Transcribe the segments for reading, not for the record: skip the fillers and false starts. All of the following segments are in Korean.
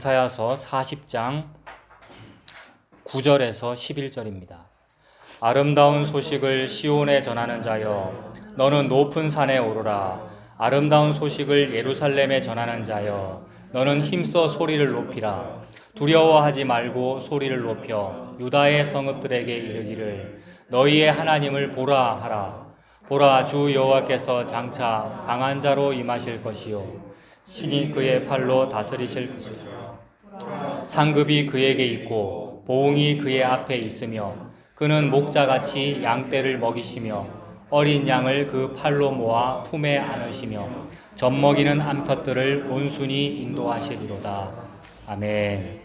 이사야서 40장 9절에서 11절입니다. 아름다운 소식을 시온에 전하는 자여, 너는 높은 산에 오르라. 아름다운 소식을 예루살렘에 전하는 자여, 너는 힘써 소리를 높이라. 두려워하지 말고 소리를 높여 유다의 성읍들에게 이르기를, 너희의 하나님을 보라 하라. 보라, 주 여호와께서 장차 강한 자로 임하실 것이요, 신이 그의 팔로 다스리실 것이요, 상급이 그에게 있고 보응이 그의 앞에 있으며, 그는 목자같이 양떼를 먹이시며 어린 양을 그 팔로 모아 품에 안으시며 젖먹이는 암컷들을 온순히 인도하시리로다. 아멘.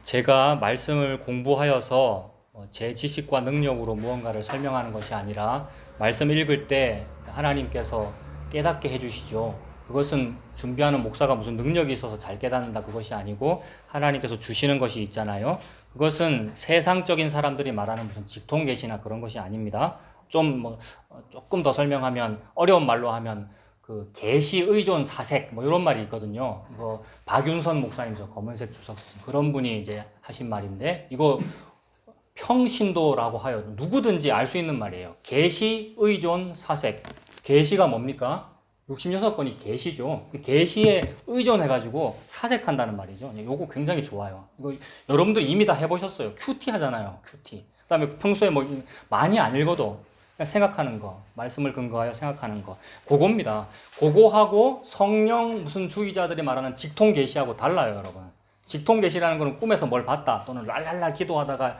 제가 말씀을 공부하여서 제 지식과 능력으로 무언가를 설명하는 것이 아니라, 말씀 읽을 때 하나님께서 깨닫게 해주시죠. 그것은 준비하는 목사가 무슨 능력이 있어서 잘 깨닫는다, 그것이 아니고 하나님께서 주시는 것이 있잖아요. 그것은 세상적인 사람들이 말하는 무슨 직통계시나 그런 것이 아닙니다. 조금 더 설명하면, 어려운 말로 하면 그 계시 의존 사색 이런 말이 있거든요. 이거 박윤선 목사님, 저 검은색 주석 쓰신 그런 분이 이제 하신 말인데, 이거 평신도라고 하여 누구든지 알 수 있는 말이에요. 계시 의존 사색. 계시가 뭡니까? 66권이 계시죠. 계시에 의존해가지고 사색한다는 말이죠. 요거 굉장히 좋아요. 이거 여러분들 이미 다 해보셨어요. 큐티 하잖아요. 큐티. 그 다음에 평소에 많이 안 읽어도 그냥 생각하는 거, 말씀을 근거하여 생각하는 거, 그겁니다. 그거하고 성령 무슨 주의자들이 말하는 직통 계시하고 달라요, 여러분. 직통 계시라는 거는 꿈에서 뭘 봤다, 또는 랄랄라 기도하다가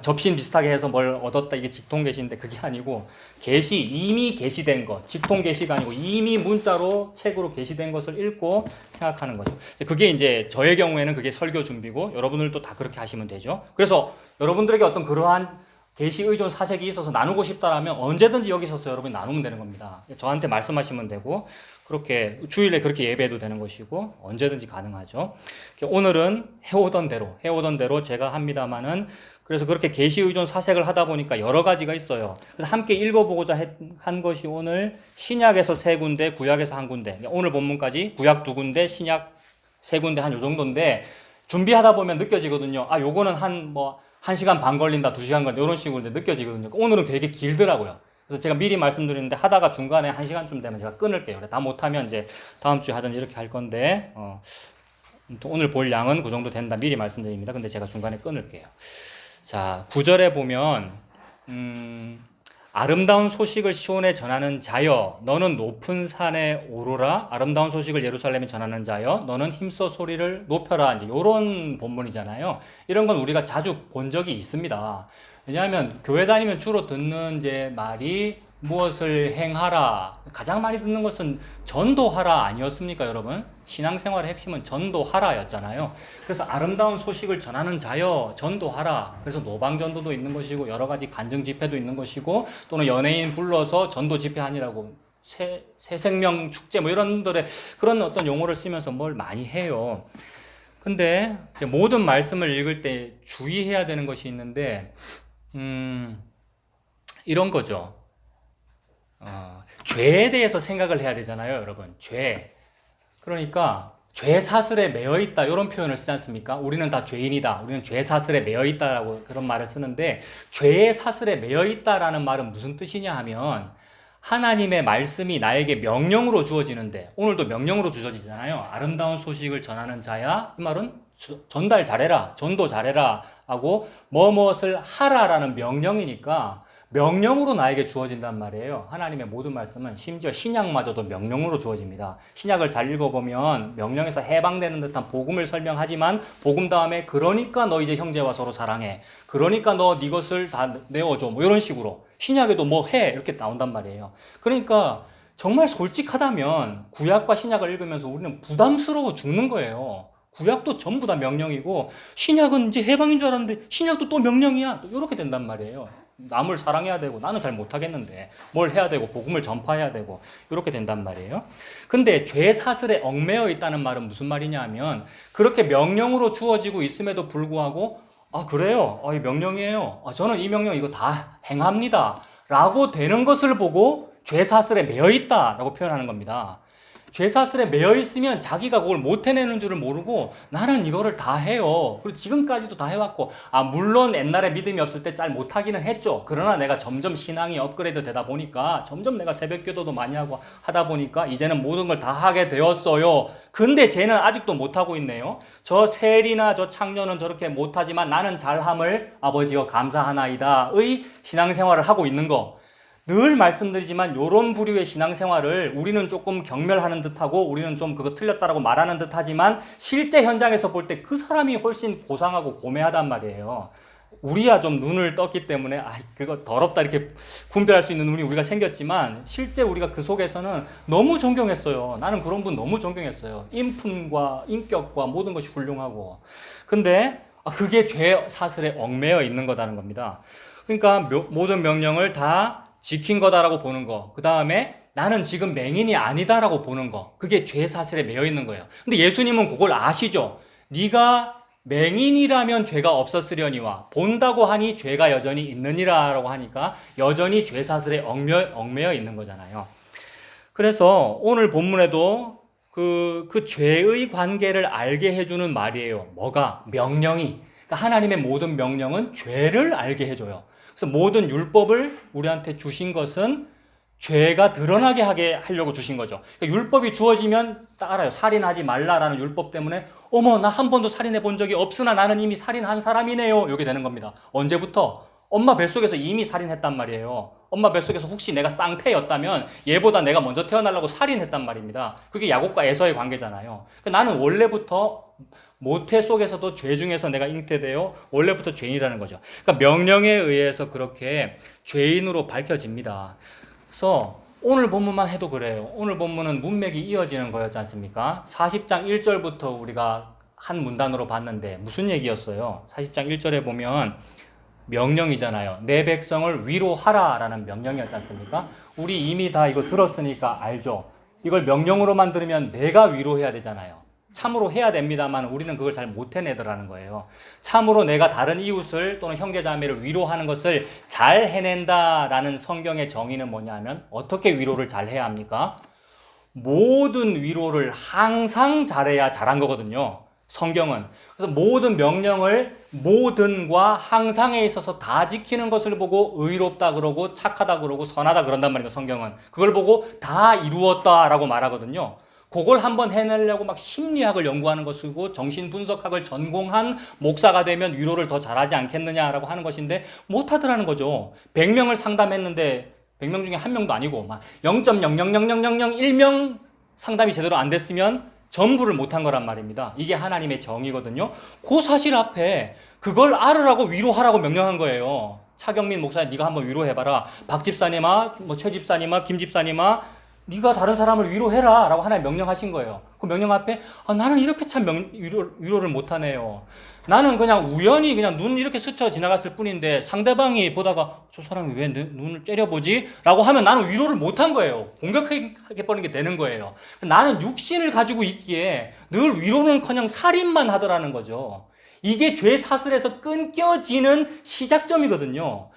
접신 비슷하게 해서 뭘 얻었다, 이게 직통 계시인데, 그게 아니고 계시, 이미 계시된 것, 직통 계시가 아니고 이미 문자로 책으로 계시된 것을 읽고 생각하는 거죠. 그게 이제 저의 경우에는 그게 설교 준비고, 여러분들도 다 그렇게 하시면 되죠. 그래서 여러분들에게 어떤 그러한 계시 의존 사색이 있어서 나누고 싶다라면 언제든지 여기 서서 여러분이 나누면 되는 겁니다. 저한테 말씀하시면 되고, 그렇게 주일에 그렇게 예배해도 되는 것이고, 언제든지 가능하죠. 오늘은 해오던 대로 제가 합니다마는, 그래서 그렇게 계시 의존 사색을 하다 보니까 여러 가지가 있어요. 그래서 함께 읽어보고자 한 것이 오늘 신약에서 3군데, 구약에서 1군데, 오늘 본문까지 구약 2군데, 신약 3군데, 한 요 정도인데, 준비하다 보면 느껴지거든요. 아, 요거는 한 1시간 반 걸린다, 2시간 걸린다, 이런 식으로 느껴지거든요. 오늘은 되게 길더라고요. 그래서 제가 미리 말씀드리는데, 하다가 중간에 1시간쯤 되면 제가 끊을게요. 다 못하면 이제 다음 주에 하든지 이렇게 할 건데, 오늘 볼 양은 그 정도 된다, 미리 말씀드립니다. 근데 제가 중간에 끊을게요. 자, 9절에 보면, 아름다운 소식을 시온에 전하는 자여, 너는 높은 산에 오르라. 아름다운 소식을 예루살렘에 전하는 자여, 너는 힘써 소리를 높여라. 이제 이런 본문이잖아요. 이런 건 우리가 자주 본 적이 있습니다. 왜냐하면 교회 다니면 주로 듣는 이제 말이 무엇을 행하라. 가장 많이 듣는 것은 전도하라 아니었습니까, 여러분? 신앙생활의 핵심은 전도하라였잖아요. 그래서 아름다운 소식을 전하는 자여, 전도하라. 그래서 노방전도도 있는 것이고, 여러 가지 간증 집회도 있는 것이고, 또는 연예인 불러서 전도 집회하니라고 새 생명 축제 이런들의 그런 어떤 용어를 쓰면서 뭘 많이 해요. 근데 이제 모든 말씀을 읽을 때 주의해야 되는 것이 있는데, 이런 거죠. 죄에 대해서 생각을 해야 되잖아요, 여러분. 죄. 그러니까 죄 사슬에 매여 있다, 이런 표현을 쓰지 않습니까? 우리는 다 죄인이다, 우리는 죄 사슬에 매여 있다라고 그런 말을 쓰는데, 죄의 사슬에 매여 있다라는 말은 무슨 뜻이냐 하면, 하나님의 말씀이 나에게 명령으로 주어지는데, 오늘도 명령으로 주어지잖아요. 아름다운 소식을 전하는 자야, 이 말은 전달 잘해라, 전도 잘해라 하고 무엇을 하라라는 명령이니까 명령으로 나에게 주어진단 말이에요. 하나님의 모든 말씀은 심지어 신약마저도 명령으로 주어집니다. 신약을 잘 읽어보면 명령에서 해방되는 듯한 복음을 설명하지만, 복음 다음에 그러니까 너 이제 형제와 서로 사랑해, 그러니까 너 네 것을 다 내어줘, 이런 식으로 신약에도 해, 이렇게 나온단 말이에요. 그러니까 정말 솔직하다면 구약과 신약을 읽으면서 우리는 부담스러워 죽는 거예요. 구약도 전부 다 명령이고, 신약은 이제 해방인 줄 알았는데 신약도 또 명령이야, 또 이렇게 된단 말이에요. 남을 사랑해야 되고, 나는 잘 못하겠는데 뭘 해야 되고, 복음을 전파해야 되고, 이렇게 된단 말이에요. 근데 죄 사슬에 얽매여 있다는 말은 무슨 말이냐 하면, 그렇게 명령으로 주어지고 있음에도 불구하고, 아, 그래요? 이 명령이에요. 저는 이 명령 이거 다 행합니다 라고 되는 것을 보고 죄 사슬에 매여 있다라고 표현하는 겁니다. 죄사슬에 매여 있으면 자기가 그걸 못 해내는 줄을 모르고 나는 이거를 다 해요. 그리고 지금까지도 다 해왔고, 물론 옛날에 믿음이 없을 때 잘 못하기는 했죠. 그러나 내가 점점 신앙이 업그레이드 되다 보니까 점점 내가 새벽 기도도 많이 하고 하다 보니까 이제는 모든 걸 다 하게 되었어요. 근데 쟤는 아직도 못하고 있네요. 저 셀이나 저 창녀는 저렇게 못하지만 나는 잘함을 아버지여 감사하나이다의 신앙생활을 하고 있는 거. 늘 말씀드리지만 이런 부류의 신앙생활을 우리는 조금 경멸하는 듯하고 우리는 좀 그거 틀렸다라고 말하는 듯하지만 실제 현장에서 볼 때 그 사람이 훨씬 고상하고 고매하단 말이에요. 우리야 좀 눈을 떴기 때문에 그거 더럽다 이렇게 분별할 수 있는 눈이 우리가 생겼지만 실제 우리가 그 속에서는 너무 존경했어요. 나는 그런 분 너무 존경했어요. 인품과 인격과 모든 것이 훌륭하고. 근데 그게 죄 사슬에 얽매여 있는 거다는 겁니다. 그러니까 모든 명령을 다 지킨 거다라고 보는 거. 그 다음에 나는 지금 맹인이 아니다라고 보는 거. 그게 죄 사슬에 매여 있는 거예요. 근데 예수님은 그걸 아시죠? 네가 맹인이라면 죄가 없었으려니와 본다고 하니 죄가 여전히 있느니라라고 하니까 여전히 죄 사슬에 얽매여 있는 거잖아요. 그래서 오늘 본문에도 그 죄의 관계를 알게 해주는 말이에요. 뭐가? 명령이. 그러니까 하나님의 모든 명령은 죄를 알게 해줘요. 그래서 모든 율법을 우리한테 주신 것은 죄가 드러나게 하려고 주신 거죠. 그러니까 율법이 주어지면 딱 알아요. 살인하지 말라라는 율법 때문에 어머 나 한 번도 살인해 본 적이 없으나 나는 이미 살인한 사람이네요. 이렇게 되는 겁니다. 언제부터? 엄마 뱃속에서 이미 살인했단 말이에요. 엄마 뱃속에서 혹시 내가 쌍태였다면 얘보다 내가 먼저 태어나려고 살인했단 말입니다. 그게 야곱과 에서의 관계잖아요. 그러니까 나는 원래부터 모태 속에서도 죄 중에서 내가 잉태되어 원래부터 죄인이라는 거죠. 그러니까 명령에 의해서 그렇게 죄인으로 밝혀집니다. 그래서 오늘 본문만 해도 그래요. 오늘 본문은 문맥이 이어지는 거였지 않습니까? 40장 1절부터 우리가 한 문단으로 봤는데 무슨 얘기였어요? 40장 1절에 보면 명령이잖아요. 내 백성을 위로하라 라는 명령이었지 않습니까? 우리 이미 다 이거 들었으니까 알죠? 이걸 명령으로만 들으면 내가 위로해야 되잖아요. 참으로 해야 됩니다만 우리는 그걸 잘 못 해내더라는 거예요. 참으로 내가 다른 이웃을 또는 형제자매를 위로하는 것을 잘 해낸다라는 성경의 정의는 뭐냐면 어떻게 위로를 잘 해야 합니까? 모든 위로를 항상 잘해야 잘한 거거든요. 성경은. 그래서 모든 명령을 모든과 항상에 있어서 다 지키는 것을 보고 의롭다 그러고 착하다 그러고 선하다 그런단 말입니다. 성경은. 그걸 보고 다 이루었다라고 말하거든요. 그걸 한번 해내려고 막 심리학을 연구하는 것이고 정신분석학을 전공한 목사가 되면 위로를 더 잘하지 않겠느냐라고 하는 것인데 못하더라는 거죠. 100명을 상담했는데 100명 중에 한 명도 아니고 막 0.0000001명 상담이 제대로 안 됐으면 전부를 못한 거란 말입니다. 이게 하나님의 정의거든요. 그 사실 앞에 그걸 알으라고 위로하라고 명령한 거예요. 차경민 목사님 네가 한번 위로해봐라. 박 집사님아, 최 집사님아, 김 집사님아 네가 다른 사람을 위로해라 라고 하나님 명령하신 거예요. 그 명령 앞에 나는 이렇게 참 위로를 못하네요. 나는 그냥 우연히 그냥 눈 이렇게 스쳐 지나갔을 뿐인데 상대방이 보다가 저 사람이 왜 눈을 째려보지? 라고 하면 나는 위로를 못한 거예요. 공격하게 뻔한 게 되는 거예요. 나는 육신을 가지고 있기에 늘 위로는커녕 살인만 하더라는 거죠. 이게 죄 사슬에서 끊겨지는 시작점이거든요.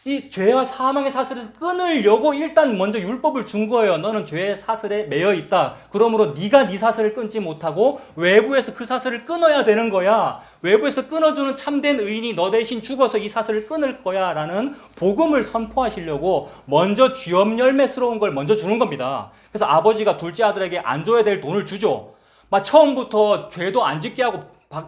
이 죄와 사망의 사슬에서 끊으려고 일단 먼저 율법을 준 거예요. 너는 죄의 사슬에 매여 있다. 그러므로 네가 네 사슬을 끊지 못하고 외부에서 그 사슬을 끊어야 되는 거야. 외부에서 끊어주는 참된 의인이 너 대신 죽어서 이 사슬을 끊을 거야 라는 복음을 선포하시려고 먼저 쥐업 열매스러운 걸 먼저 주는 겁니다. 그래서 아버지가 둘째 아들에게 안 줘야 될 돈을 주죠. 막 처음부터 죄도 안 짓게 하고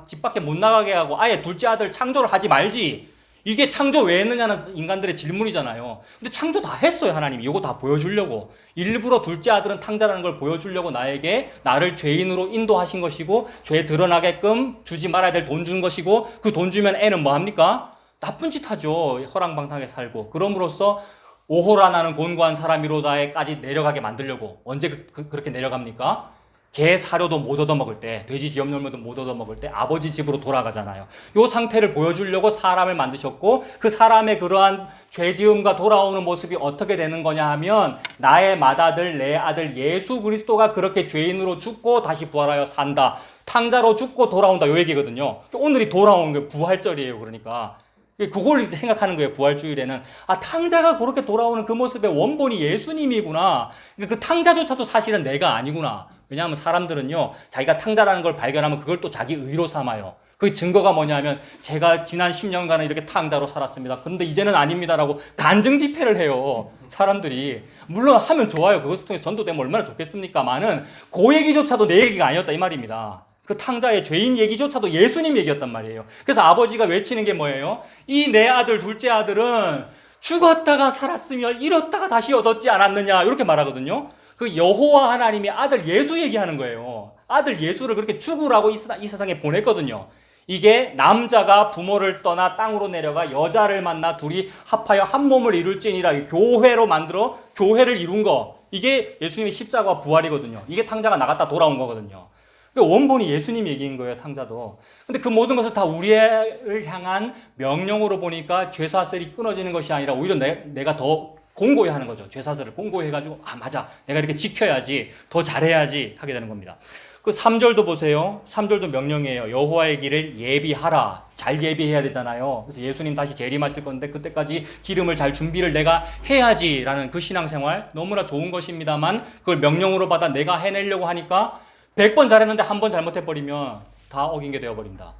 집 밖에 못 나가게 하고 아예 둘째 아들 창조를 하지 말지. 이게 창조 왜 했느냐는 인간들의 질문이잖아요. 근데 창조 다 했어요, 하나님이. 이거 다 보여주려고. 일부러 둘째 아들은 탕자라는 걸 보여주려고 나를 죄인으로 인도하신 것이고, 죄 드러나게끔 주지 말아야 될 돈 준 것이고, 그 돈 주면 애는 뭐 합니까? 나쁜 짓 하죠. 허랑방탕하게 살고. 그럼으로써 오호라 나는 곤고한 사람이로다에까지 내려가게 만들려고. 언제 그렇게 내려갑니까? 개 사료도 못 얻어먹을 때, 돼지 지엄열매도 못 얻어먹을 때 아버지 집으로 돌아가잖아요. 이 상태를 보여주려고 사람을 만드셨고 그 사람의 그러한 죄지음과 돌아오는 모습이 어떻게 되는 거냐 하면 나의 맏아들 내 아들 예수 그리스도가 그렇게 죄인으로 죽고 다시 부활하여 산다. 탕자로 죽고 돌아온다. 이 얘기거든요. 오늘이 돌아오는 게 부활절이에요. 그러니까 그걸 생각하는 거예요. 부활주일에는 탕자가 그렇게 돌아오는 그 모습의 원본이 예수님이구나. 그 탕자조차도 사실은 내가 아니구나. 왜냐하면 사람들은요, 자기가 탕자라는 걸 발견하면 그걸 또 자기 의로 삼아요. 그 증거가 뭐냐면 제가 지난 10년간은 이렇게 탕자로 살았습니다. 그런데 이제는 아닙니다라고 간증 집회를 해요. 사람들이. 물론 하면 좋아요. 그것을 통해서 전도되면 얼마나 좋겠습니까만은 그 얘기조차도 내 얘기가 아니었다 이 말입니다. 그 탕자의 죄인 얘기조차도 예수님 얘기였단 말이에요. 그래서 아버지가 외치는 게 뭐예요? 이 내 아들 둘째 아들은 죽었다가 살았으며 잃었다가 다시 얻었지 않았느냐 이렇게 말하거든요. 그 여호와 하나님이 아들 예수 얘기하는 거예요. 아들 예수를 그렇게 죽으라고 이 세상에 보냈거든요. 이게 남자가 부모를 떠나 땅으로 내려가 여자를 만나 둘이 합하여 한 몸을 이룰지니라 교회로 만들어 교회를 이룬 거. 이게 예수님의 십자가와 부활이거든요. 이게 탕자가 나갔다 돌아온 거거든요. 원본이 예수님 얘기인 거예요, 탕자도. 근데 그 모든 것을 다 우리를 향한 명령으로 보니까 죄사슬이 끊어지는 것이 아니라 오히려 내가 더 공고히 하는 거죠. 죄사슬을 공고히 해가지고 아 맞아, 내가 이렇게 지켜야지, 더 잘해야지 하게 되는 겁니다. 그 3절도 보세요. 3절도 명령이에요. 여호와의 길을 예비하라. 잘 예비해야 되잖아요. 그래서 예수님 다시 재림하실 건데 그때까지 기름을 잘 준비를 내가 해야지라는 그 신앙생활 너무나 좋은 것입니다만 그걸 명령으로 받아 내가 해내려고 하니까 100번 잘했는데 한 번 잘못해버리면 다 어긴 게 되어버린다.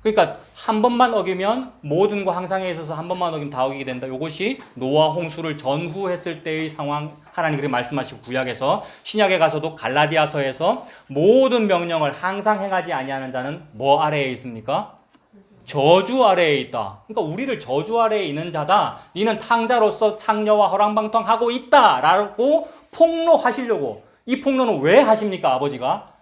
그러니까 한 번만 어기면 모든 거 항상에 있어서 한 번만 어기면 다 어기게 된다. 이것이 노아 홍수를 전후했을 때의 상황 하나님 그렇게 말씀하시고 구약에서 신약에 가서도 갈라디아서에서 모든 명령을 항상 행하지 아니하는 자는 뭐 아래에 있습니까? 저주 아래에 있다. 그러니까 우리를 저주 아래에 있는 자다. 니는 탕자로서 창녀와 허랑방탕하고 있다라고 폭로하시려고. 이 폭로는 왜 하십니까? 아버지가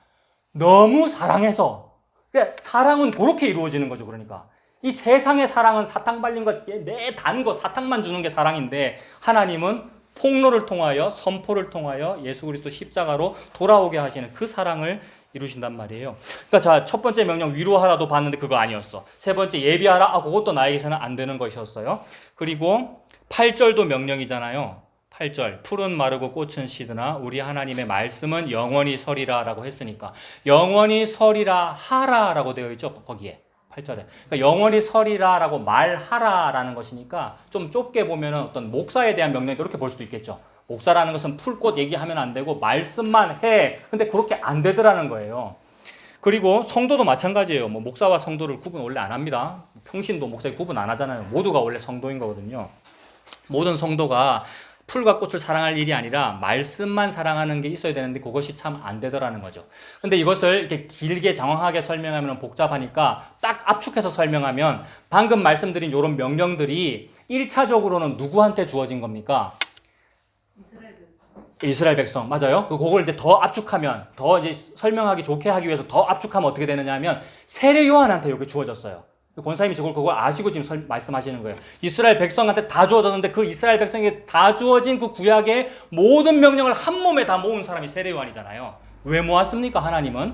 너무 사랑해서. 그러니까 사랑은 그렇게 이루어지는 거죠. 그러니까 이 세상의 사랑은 사탕 발린 것, 내 단 거 사탕만 주는 게 사랑인데 하나님은 폭로를 통하여 선포를 통하여 예수 그리스도 십자가로 돌아오게 하시는 그 사랑을 이루신단 말이에요. 그러니까 자, 첫 번째 명령 위로하라도 봤는데 그거 아니었어. 세 번째 예비하라. 아, 그것도 나에게서는 안 되는 것이었어요. 그리고 8절도 명령이잖아요. 8절 풀은 마르고 꽃은 시드나 우리 하나님의 말씀은 영원히 서리라 라고 했으니까 영원히 서리라 하라 라고 되어 있죠. 거기에 8절에. 그러니까 영원히 서리라 라고 말하라 라는 것이니까 좀 좁게 보면 어떤 목사에 대한 명령 이렇게 볼 수도 있겠죠. 목사라는 것은 풀꽃 얘기하면 안 되고 말씀만 해. 근데 그렇게 안 되더라는 거예요. 그리고 성도도 마찬가지예요. 뭐 목사와 성도를 구분 원래 안 합니다. 평신도 목사에 구분 안 하잖아요. 모두가 원래 성도인 거거든요. 모든 성도가 풀과 꽃을 사랑할 일이 아니라 말씀만 사랑하는 게 있어야 되는데 그것이 참 안 되더라는 거죠. 근데 이것을 이렇게 길게 장황하게 설명하면 복잡하니까 딱 압축해서 설명하면 방금 말씀드린 이런 명령들이 1차적으로는 누구한테 주어진 겁니까? 이스라엘 백성. 맞아요. 그걸 이제 더 압축하면, 더 이제 설명하기 좋게 하기 위해서 더 압축하면 어떻게 되느냐 하면 세례 요한한테 이게 주어졌어요. 권사님이 그걸 아시고 지금 말씀하시는 거예요. 이스라엘 백성한테 다 주어졌는데 그 이스라엘 백성에게 다 주어진 그 구약의 모든 명령을 한 몸에 다 모은 사람이 세례 요한이잖아요. 왜 모았습니까? 하나님은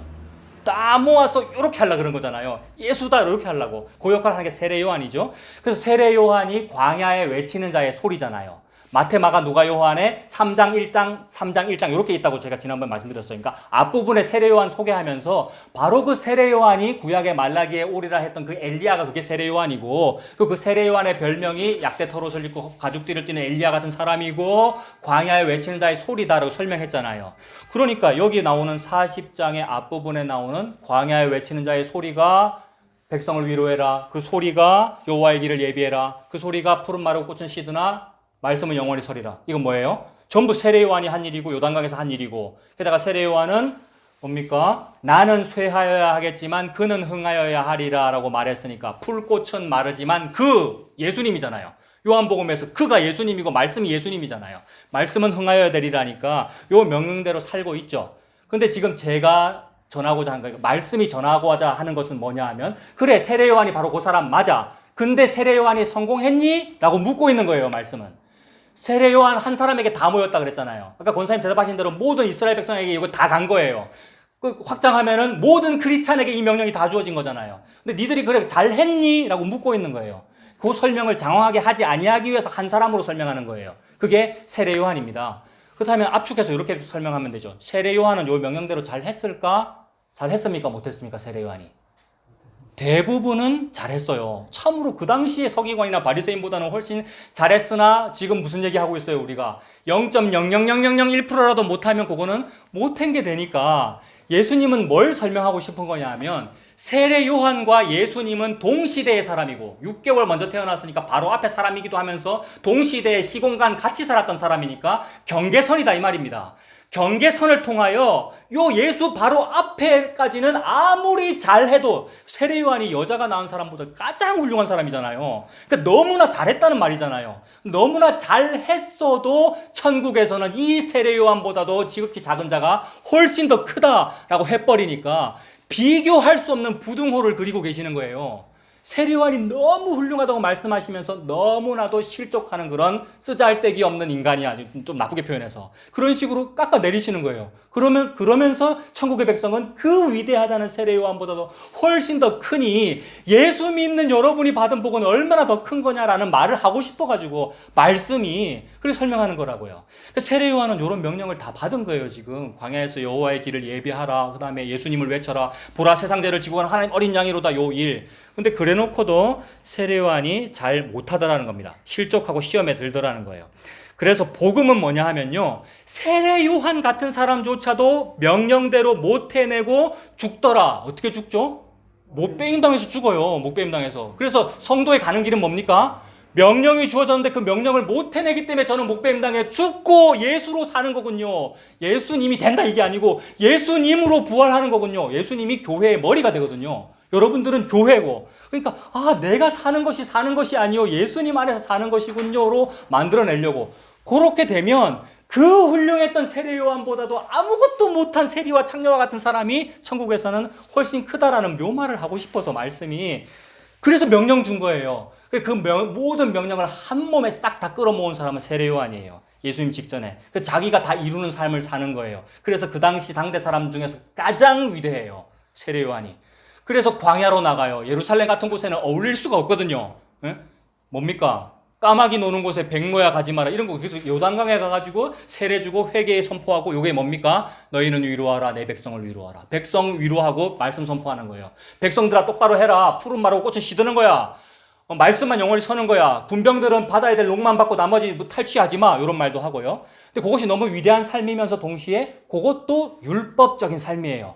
다 모아서 이렇게 하려고 그런 거잖아요. 예수다 이렇게 하려고. 그 역할을 하는 게 세례 요한이죠. 그래서 세례 요한이 광야에 외치는 자의 소리잖아요. 마태, 마가, 누가, 요한의 3장 1장, 3장 1장 이렇게 있다고 제가 지난번 말씀드렸어요. 그러니까 앞부분에 세례 요한 소개하면서 바로 그 세례 요한이 구약의 말라기에 오리라 했던 그 엘리야가 그게 세례 요한이고 그 세례 요한의 별명이 약대 털옷을 입고 가죽띠를 띠는 엘리야 같은 사람이고 광야에 외치는 자의 소리다라고 설명했잖아요. 그러니까 여기 나오는 40장의 앞부분에 나오는 광야에 외치는 자의 소리가 백성을 위로해라. 그 소리가 여호와의 길을 예비해라. 그 소리가 푸른 마르고 꽃은 시드나 말씀은 영원히 서리라. 이건 뭐예요? 전부 세례 요한이 한 일이고 요단강에서 한 일이고 게다가 세례 요한은 뭡니까? 나는 쇠하여야 하겠지만 그는 흥하여야 하리라 라고 말했으니까 풀꽃은 마르지만 그 예수님이잖아요. 요한복음에서 그가 예수님이고 말씀이 예수님이잖아요. 말씀은 흥하여야 되리라니까 요 명령대로 살고 있죠. 근데 지금 제가 전하고자 하는 거예요. 말씀이 전하고자 하는 것은 뭐냐 하면 그래 세례 요한이 바로 그 사람 맞아. 근데 세례 요한이 성공했니? 라고 묻고 있는 거예요. 말씀은. 세례 요한 한 사람에게 다 모였다 그랬잖아요. 아까 권사님 대답하신 대로 모든 이스라엘 백성에게 이거 다 간 거예요. 그 확장하면은 모든 크리스찬에게 이 명령이 다 주어진 거잖아요. 근데 니들이 그래 잘했니? 라고 묻고 있는 거예요. 그 설명을 장황하게 하지 아니하기 위해서 한 사람으로 설명하는 거예요. 그게 세례 요한입니다. 그렇다면 압축해서 이렇게 설명하면 되죠. 세례 요한은 요 명령대로 잘 했을까? 잘 했습니까? 못 했습니까? 세례 요한이. 대부분은 잘했어요. 참으로 그 당시에 서기관이나 바리새인보다는 훨씬 잘했으나 지금 무슨 얘기하고 있어요, 우리가? 0.00001%라도 못하면 그거는 못한 게 되니까 예수님은 뭘 설명하고 싶은 거냐 하면 세례 요한과 예수님은 동시대의 사람이고 6개월 먼저 태어났으니까 바로 앞에 사람이기도 하면서 동시대의 시공간 같이 살았던 사람이니까 경계선이다 이 말입니다. 경계선을 통하여 요 예수 바로 앞에까지는 아무리 잘해도 세례 요한이 여자가 낳은 사람보다 가장 훌륭한 사람이잖아요. 그러니까 너무나 잘했다는 말이잖아요. 너무나 잘했어도 천국에서는 이 세례 요한보다도 지극히 작은 자가 훨씬 더 크다라고 해버리니까 비교할 수 없는 부등호를 그리고 계시는 거예요. 세례 요한이 너무 훌륭하다고 말씀하시면서 너무나도 실족하는 그런 쓰잘데기 없는 인간이야. 좀 나쁘게 표현해서. 그런 식으로 깎아내리시는 거예요. 그러면서 천국의 백성은 그 위대하다는 세례 요한보다도 훨씬 더 크니 예수 믿는 여러분이 받은 복은 얼마나 더 큰 거냐라는 말을 하고 싶어가지고 말씀이 그렇게 설명하는 거라고요. 세례 요한은 이런 명령을 다 받은 거예요. 지금 광야에서 여호와의 길을 예비하라. 그 다음에 예수님을 외쳐라. 보라 세상 죄를 지고 가는 하나님 어린 양이로다. 요 일. 근데 그래놓고도 세례 요한이 잘 못하더라는 겁니다. 실족하고 시험에 들더라는 거예요. 그래서 복음은 뭐냐 하면요, 세례 요한 같은 사람조차도 명령대로 못 해내고 죽더라. 어떻게 죽죠? 못배임 당해서 죽어요. 못배임 당해서. 그래서 성도에 가는 길은 뭡니까? 명령이 주어졌는데 그 명령을 못 해내기 때문에 저는 목배임 당해 죽고 예수로 사는 거군요. 예수님이 된다 이게 아니고 예수님으로 부활하는 거군요. 예수님이 교회의 머리가 되거든요. 여러분들은 교회고, 그러니까 내가 사는 것이 아니요 예수님 안에서 사는 것이군요로 만들어내려고. 그렇게 되면 그 훌륭했던 세례 요한보다도 아무것도 못한 세리와 창녀와 같은 사람이 천국에서는 훨씬 크다라는 묘말을 하고 싶어서 말씀이, 그래서 명령 준 거예요. 모든 명령을 한 몸에 싹 다 끌어모은 사람은 세례 요한이에요. 예수님 직전에. 자기가 다 이루는 삶을 사는 거예요. 그래서 그 당시 당대 사람 중에서 가장 위대해요. 세례 요한이. 그래서 광야로 나가요. 예루살렘 같은 곳에는 어울릴 수가 없거든요. 에? 뭡니까? 까마귀 노는 곳에 백모야 가지 마라. 이런 거. 그래서 요단강에 가가지고 세례 주고 회개 선포하고, 요게 뭡니까? 너희는 위로하라. 내 백성을 위로하라. 백성 위로하고 말씀 선포하는 거예요. 백성들아 똑바로 해라. 푸른 마르고 꽃은 시드는 거야. 말씀만 영원히 서는 거야. 군병들은 받아야 될 록만 받고 나머지 뭐 탈취하지 마. 이런 말도 하고요. 근데 그것이 너무 위대한 삶이면서 동시에 그것도 율법적인 삶이에요.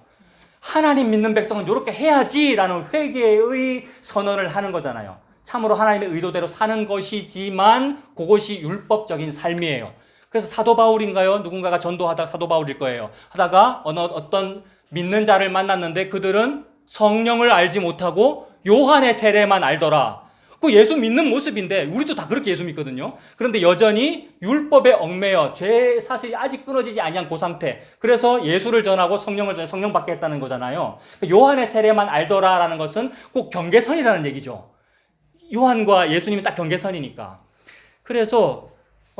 하나님 믿는 백성은 이렇게 해야지라는 회개의 선언을 하는 거잖아요. 참으로 하나님의 의도대로 사는 것이지만 그것이 율법적인 삶이에요. 그래서 사도 바울인가요? 누군가가 전도하다 사도 바울일 거예요. 하다가 어떤 믿는 자를 만났는데 그들은 성령을 알지 못하고 요한의 세례만 알더라. 그 예수 믿는 모습인데 우리도 다 그렇게 예수 믿거든요. 그런데 여전히 율법에 얽매여 죄 사슬이 아직 끊어지지 아니한 그 상태. 그래서 예수를 전하고 성령을 전해 성령 받게 했다는 거잖아요. 요한의 세례만 알더라라는 것은 꼭 경계선이라는 얘기죠. 요한과 예수님이 딱 경계선이니까. 그래서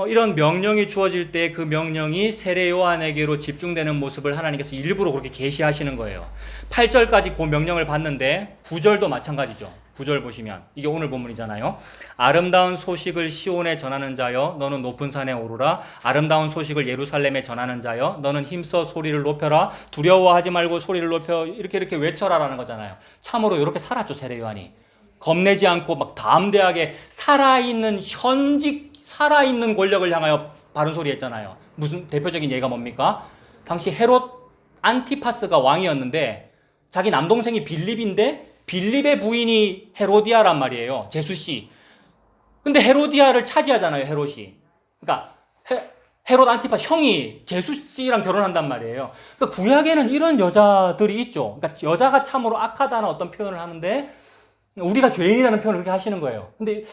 이런 명령이 주어질 때 그 명령이 세례 요한에게로 집중되는 모습을 하나님께서 일부러 그렇게 계시하시는 거예요. 8절까지 그 명령을 받는데 9절도 마찬가지죠. 9절 보시면 이게 오늘 본문이잖아요. 아름다운 소식을 시온에 전하는 자여 너는 높은 산에 오르라. 아름다운 소식을 예루살렘에 전하는 자여 너는 힘써 소리를 높여라. 두려워하지 말고 소리를 높여 이렇게 외쳐라라는 거잖아요. 참으로 이렇게 살았죠. 세례 요한이. 겁내지 않고 막 담대하게 살아있는 권력을 향하여 바른 소리 했잖아요. 무슨 대표적인 예가 뭡니까? 당시 헤롯 안티파스가 왕이었는데 자기 남동생이 빌립인데 빌립의 부인이 헤로디아란 말이에요. 제수씨. 근데 헤로디아를 차지하잖아요. 헤롯이. 그러니까 헤롯 안티파스 형이 제수씨랑 결혼한단 말이에요. 그러니까 구약에는 이런 여자들이 있죠. 그러니까 여자가 참으로 악하다는 어떤 표현을 하는데 우리가 죄인이라는 표현을 그렇게 하시는 거예요. 근데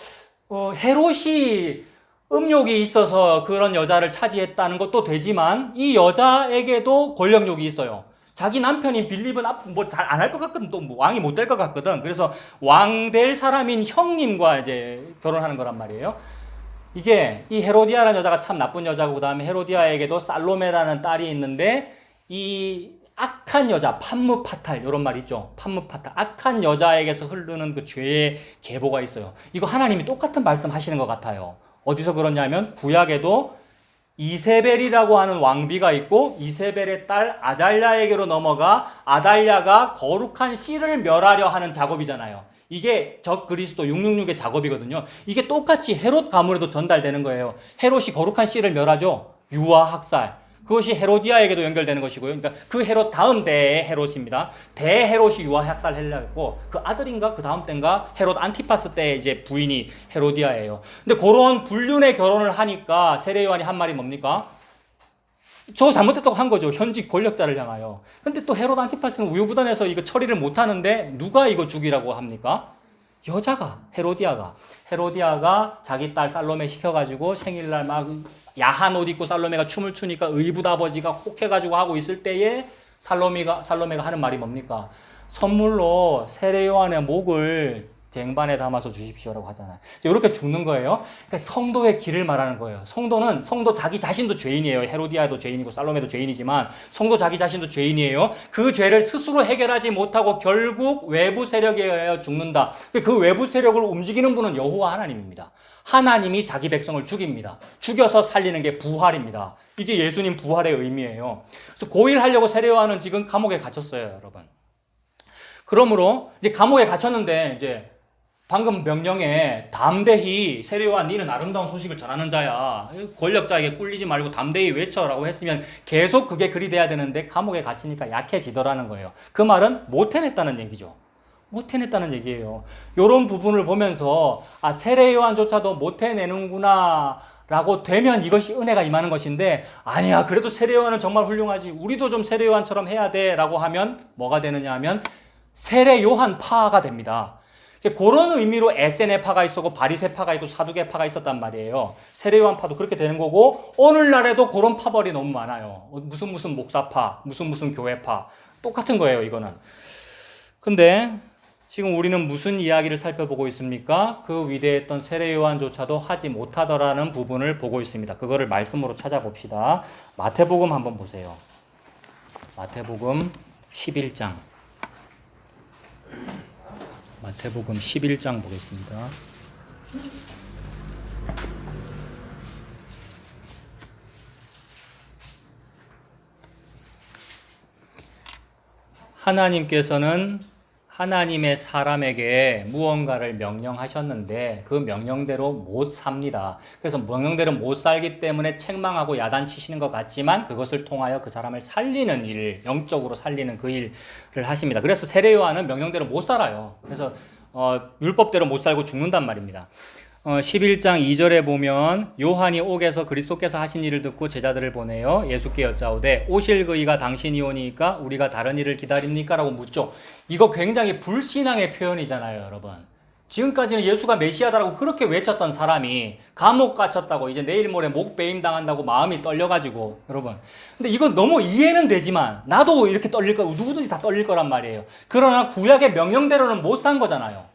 헤롯이 음욕이 있어서 그런 여자를 차지했다는 것도 되지만 이 여자에게도 권력욕이 있어요. 자기 남편인 빌립은 앞으로 뭐 잘 안 할 것 같거든. 또 뭐 왕이 못 될 것 같거든. 그래서 왕 될 사람인 형님과 이제 결혼하는 거란 말이에요. 이게 이 헤로디아라는 여자가 참 나쁜 여자고 그다음에 헤로디아에게도 살로메라는 딸이 있는데 이 악한 여자, 판무파탈 이런 말 있죠. 판무파탈. 악한 여자에게서 흐르는 그 죄의 계보가 있어요. 이거 하나님이 똑같은 말씀 하시는 것 같아요. 어디서 그러냐면 구약에도 이세벨이라고 하는 왕비가 있고 이세벨의 딸 아달랴에게로 넘어가 아달랴가 거룩한 씨를 멸하려 하는 작업이잖아요. 이게 적 그리스도 666의 작업이거든요. 이게 똑같이 헤롯 가문에도 전달되는 거예요. 헤롯이 거룩한 씨를 멸하죠. 유아 학살. 그것이 헤로디아에게도 연결되는 것이고요. 그러니까 그 헤롯 다음 대의 헤롯입니다. 대헤롯이 유아 학살하려고 했고 그 아들인가 그 다음 때인가 헤롯 안티파스 때의 이제 부인이 헤로디아예요. 근데 그런 불륜의 결혼을 하니까 세례 요한이 한 말이 뭡니까? 저 잘못했다고 한 거죠. 현직 권력자를 향하여. 근데 또 헤롯 안티파스는 우유부단해서 이거 처리를 못 하는데 누가 이거 죽이라고 합니까? 여자가, 헤로디아가 자기 딸 살로메 시켜가지고 생일날 막 야한 옷 입고 살로메가 춤을 추니까 의붓 아버지가 혹해가지고 하고 있을 때에 살로메가 하는 말이 뭡니까? 선물로 세례 요한의 목을 쟁반에 담아서 주십시오라고 하잖아요. 이렇게 죽는 거예요. 그러니까 성도의 길을 말하는 거예요. 성도 자기 자신도 죄인이에요. 헤로디아도 죄인이고 살로메도 죄인이지만 성도 자기 자신도 죄인이에요. 그 죄를 스스로 해결하지 못하고 결국 외부 세력에 의하여 죽는다. 그 외부 세력을 움직이는 분은 여호와 하나님입니다. 하나님이 자기 백성을 죽입니다. 죽여서 살리는 게 부활입니다. 이게 예수님 부활의 의미예요. 그래서 고일하려고 세례 요한은 지금 감옥에 갇혔어요, 여러분. 그러므로 이제 감옥에 갇혔는데 이제 방금 명령에 담대히 세례 요한 니는 아름다운 소식을 전하는 자야. 권력자에게 꿀리지 말고 담대히 외쳐라고 했으면 계속 그게 글이 돼야 되는데 감옥에 갇히니까 약해지더라는 거예요. 그 말은 못 해냈다는 얘기죠. 못 해냈다는 얘기예요. 이런 부분을 보면서 아 세례 요한조차도 못 해내는구나 라고 되면 이것이 은혜가 임하는 것인데 아니야 그래도 세례 요한은 정말 훌륭하지 우리도 좀 세례 요한처럼 해야 돼 라고 하면 뭐가 되느냐 하면 세례 요한파가 됩니다. 그런 의미로 에세네파가 있었고 바리새파가 있고 사두개파가 있었단 말이에요. 세례 요한파도 그렇게 되는 거고 오늘날에도 그런 파벌이 너무 많아요. 무슨 목사파, 무슨 교회파 똑같은 거예요 이거는. 근데 지금 우리는 무슨 이야기를 살펴보고 있습니까? 그 위대했던 세례 요한조차도 하지 못하더라는 부분을 보고 있습니다. 그거를 말씀으로 찾아봅시다. 마태복음 한번 보세요. 마태복음 11장. 마태복음 11장 보겠습니다. 하나님께서는 하나님의 사람에게 무언가를 명령하셨는데 그 명령대로 못 삽니다. 그래서 명령대로 못 살기 때문에 책망하고 야단치시는 것 같지만 그것을 통하여 그 사람을 살리는 일, 영적으로 살리는 그 일을 하십니다. 그래서 세례 요한은 명령대로 못 살아요. 그래서 율법대로 못 살고 죽는단 말입니다. 11장 2절에 보면 요한이 옥에서 그리스도께서 하신 일을 듣고 제자들을 보내요. 예수께 여짜오되 오실 그이가 당신이 오니까 우리가 다른 일을 기다립니까? 라고 묻죠. 이거 굉장히 불신앙의 표현이잖아요, 여러분. 지금까지는 예수가 메시아다라고 그렇게 외쳤던 사람이 감옥 갇혔다고 이제 내일 모레 목 베임 당한다고 마음이 떨려가지고 여러분. 근데 이건 너무 이해는 되지만 나도 이렇게 떨릴 거 누구든지 다 떨릴 거란 말이에요. 그러나 구약의 명령대로는 못 산 거잖아요.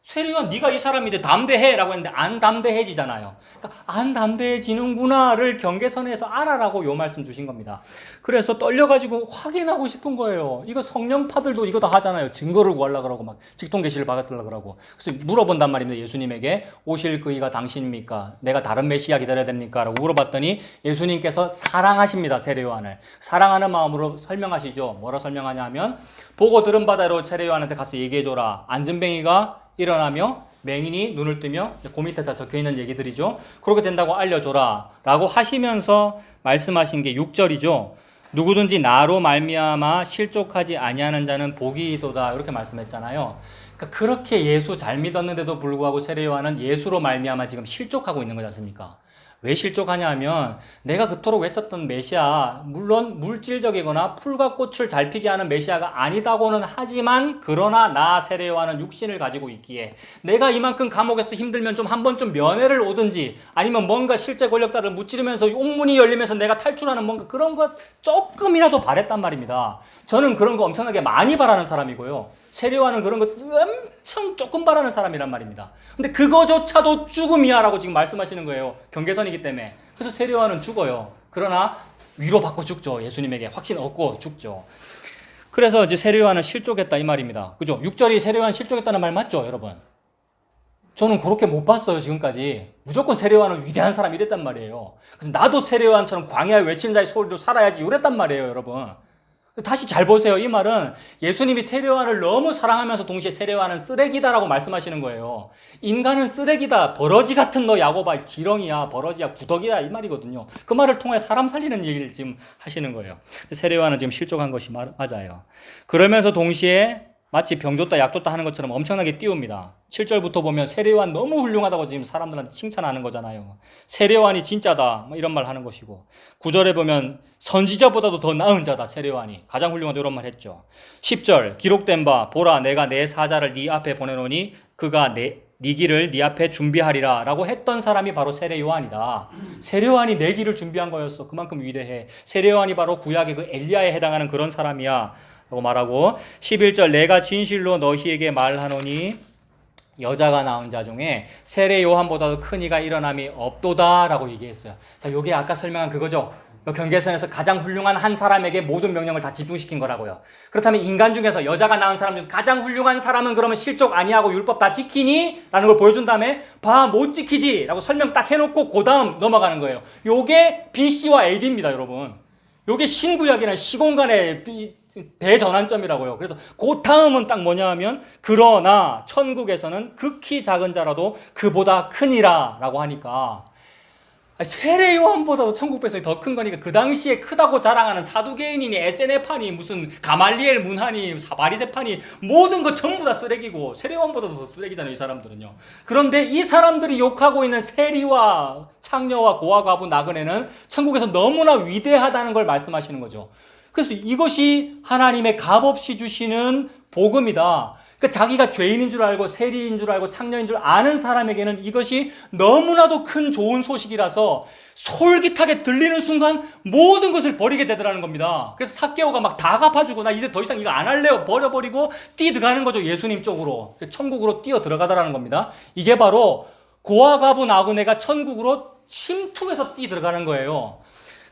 세례 요한 네가 이 사람인데 담대해라고 했는데 안 담대해지잖아요. 그러니까 안 담대해지는구나를 경계선에서 알아라고 요 말씀 주신 겁니다. 그래서 떨려가지고 확인하고 싶은 거예요. 이거 성령파들도 이거 다 하잖아요. 증거를 구하려고 그러고 막 직통계시를 받으려고 그러고. 그래서 물어본단 말입니다. 예수님에게 오실 그이가 당신입니까? 내가 다른 메시아 기다려야 됩니까? 라고 물어봤더니 예수님께서 사랑하십니다. 세례 요한을. 사랑하는 마음으로 설명하시죠. 뭐라 설명하냐 하면 보고 들은 바대로 세례 요한한테 가서 얘기해줘라. 안전뱅이가 일어나며 맹인이 눈을 뜨며 그 밑에 다 적혀있는 얘기들이죠. 그렇게 된다고 알려줘라 라고 하시면서 말씀하신 게 6절이죠. 누구든지 나로 말미암아 실족하지 아니하는 자는 복이도다 이렇게 말씀했잖아요. 그러니까 그렇게 예수 잘 믿었는데도 불구하고 세례 요한은 예수로 말미암아 지금 실족하고 있는 거지 않습니까? 왜 실족하냐 하면 내가 그토록 외쳤던 메시아 물론 물질적이거나 풀과 꽃을 잘 피게 하는 메시아가 아니다고는 하지만 그러나 나 세례 요한은 육신을 가지고 있기에 내가 이만큼 감옥에서 힘들면 좀 한 번쯤 면회를 오든지 아니면 뭔가 실제 권력자들 무찌르면서 옥문이 열리면서 내가 탈출하는 뭔가 그런 것 조금이라도 바랬단 말입니다. 저는 그런 거 엄청나게 많이 바라는 사람이고요. 세례 요한은 그런 것 엄청 조금 바라는 사람이란 말입니다. 근데 그거조차도 죽음이야 라고 지금 말씀하시는 거예요. 경계선이기 때문에. 그래서 세례 요한은 죽어요. 그러나 위로받고 죽죠. 예수님에게 확신 얻고 죽죠. 그래서 이제 세례 요한은 실족했다 이 말입니다. 그죠? 6절이 세례 요한 실족했다는 말 맞죠, 여러분? 저는 그렇게 못 봤어요, 지금까지. 무조건 세례요한은 위대한 사람이 이랬단 말이에요. 그래서 나도 세례요한처럼 광야에 외치는 자의 소리로 살아야지 이랬단 말이에요, 여러분. 다시 잘 보세요. 이 말은 예수님이 세례요한을 너무 사랑하면서 동시에 세례요한은 쓰레기다라고 말씀하시는 거예요. 인간은 쓰레기다, 버러지 같은 너 야고바, 지렁이야, 버러지야, 구더기야 이 말이거든요. 그 말을 통해 사람 살리는 얘기를 지금 하시는 거예요. 세례요한은 지금 실족한 것이 맞아요. 그러면서 동시에 마치 병 줬다 약 줬다 하는 것처럼 엄청나게 띄웁니다. 7절부터 보면 세례요한 너무 훌륭하다고 지금 사람들한테 칭찬하는 거잖아요. 세례요한이 진짜다 뭐 이런 말 하는 것이고, 9절에 보면 선지자보다도 더 나은 자다 세례요한이 가장 훌륭하다 이런 말 했죠. 10절 기록된 바 보라 내가 내 사자를 네 앞에 보내노니 그가 네 길을 네 앞에 준비하리라 라고 했던 사람이 바로 세례요한이다. 세례요한이 내 길을 준비한 거였어. 그만큼 위대해. 세례요한이 바로 구약의 그 엘리야에 해당하는 그런 사람이야 라고 말하고, 11절 내가 진실로 너희에게 말하노니 여자가 낳은 자 중에 세례 요한보다도 큰 이가 일어남이 없도다 라고 얘기했어요. 자, 요게 아까 설명한 그거죠. 경계선에서 가장 훌륭한 한 사람에게 모든 명령을 다 집중시킨 거라고요. 그렇다면 인간 중에서 여자가 낳은 사람 중에서 가장 훌륭한 사람은 그러면 실족 아니하고 율법 다 지키니? 라는 걸 보여준 다음에 봐, 못 지키지 라고 설명 딱 해놓고 그 다음 넘어가는 거예요. 요게 BC와 AD입니다, 여러분. 요게 신구약이나 시공간의 대전환점이라고요. 그래서 그 다음은 딱 뭐냐 하면 그러나 천국에서는 극히 작은 자라도 그보다 크니라 라고 하니까, 세례 요한보다도 천국 백성이 더 큰 거니까 그 당시에 크다고 자랑하는 사두개인이니 SNF파니 무슨 가말리엘 문하니 바리새파니 모든 거 전부 다 쓰레기고 세례 요한보다도 더 쓰레기잖아요, 이 사람들은요. 그런데 이 사람들이 욕하고 있는 세리와 창녀와 고아 과부 나그네는 천국에서 너무나 위대하다는 걸 말씀하시는 거죠. 그래서 이것이 하나님의 값없이 주시는 복음이다. 그러니까 자기가 죄인인 줄 알고 세리인 줄 알고 창녀인 줄 아는 사람에게는 이것이 너무나도 큰 좋은 소식이라서 솔깃하게 들리는 순간 모든 것을 버리게 되더라는 겁니다. 그래서 삭개오가 막 다 갚아주고 나 이제 더 이상 이거 안 할래요 버려버리고 뛰어 들어가는 거죠. 예수님 쪽으로, 천국으로 뛰어 들어가더라는 겁니다. 이게 바로 고아과부 나그네가 천국으로 침투해서 뛰어 들어가는 거예요.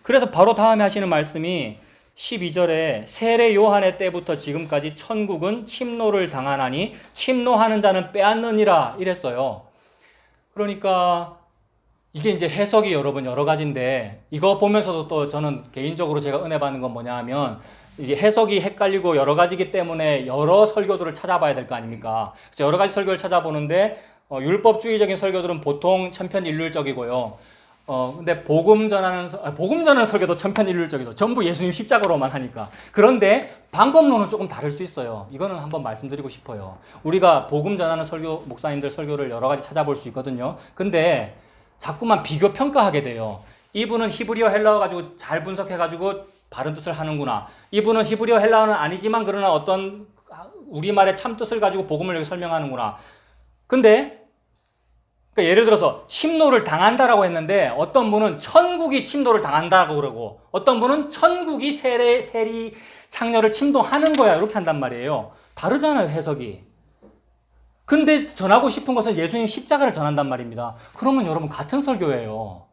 그래서 바로 다음에 하시는 말씀이 12절에 세례 요한의 때부터 지금까지 천국은 침노를 당하나니 침노하는 자는 빼앗느니라 이랬어요. 그러니까 이게 이제 해석이 여러분 여러 가지인데, 이거 보면서도 또 저는 개인적으로 제가 은혜 받는 건 뭐냐 하면 이게 해석이 헷갈리고 여러 가지이기 때문에 여러 설교들을 찾아봐야 될 거 아닙니까? 그래서 여러 가지 설교를 찾아보는데 율법주의적인 설교들은 보통 천편일률적이고요. 근데 복음 전하는 설교도 천편일률적이죠. 전부 예수님 십자가로만 하니까. 그런데 방법론은 조금 다를 수 있어요. 이거는 한번 말씀드리고 싶어요. 우리가 복음 전하는 설교, 목사님들 설교를 여러 가지 찾아볼 수 있거든요. 근데 자꾸만 비교 평가하게 돼요. 이분은 히브리어 헬라어 가지고 잘 분석해가지고 바른 뜻을 하는구나. 이분은 히브리어 헬라어는 아니지만 그러나 어떤 우리말의 참 뜻을 가지고 복음을 여기 설명하는구나. 근데 그러니까 예를 들어서 침노를 당한다라고 했는데 어떤 분은 천국이 침노를 당한다고 그러고 어떤 분은 천국이 세리 창녀를 침노하는 거야 이렇게 한단 말이에요. 다르잖아요, 해석이. 근데 전하고 싶은 것은 예수님 십자가를 전한단 말입니다. 그러면 여러분 같은 설교예요.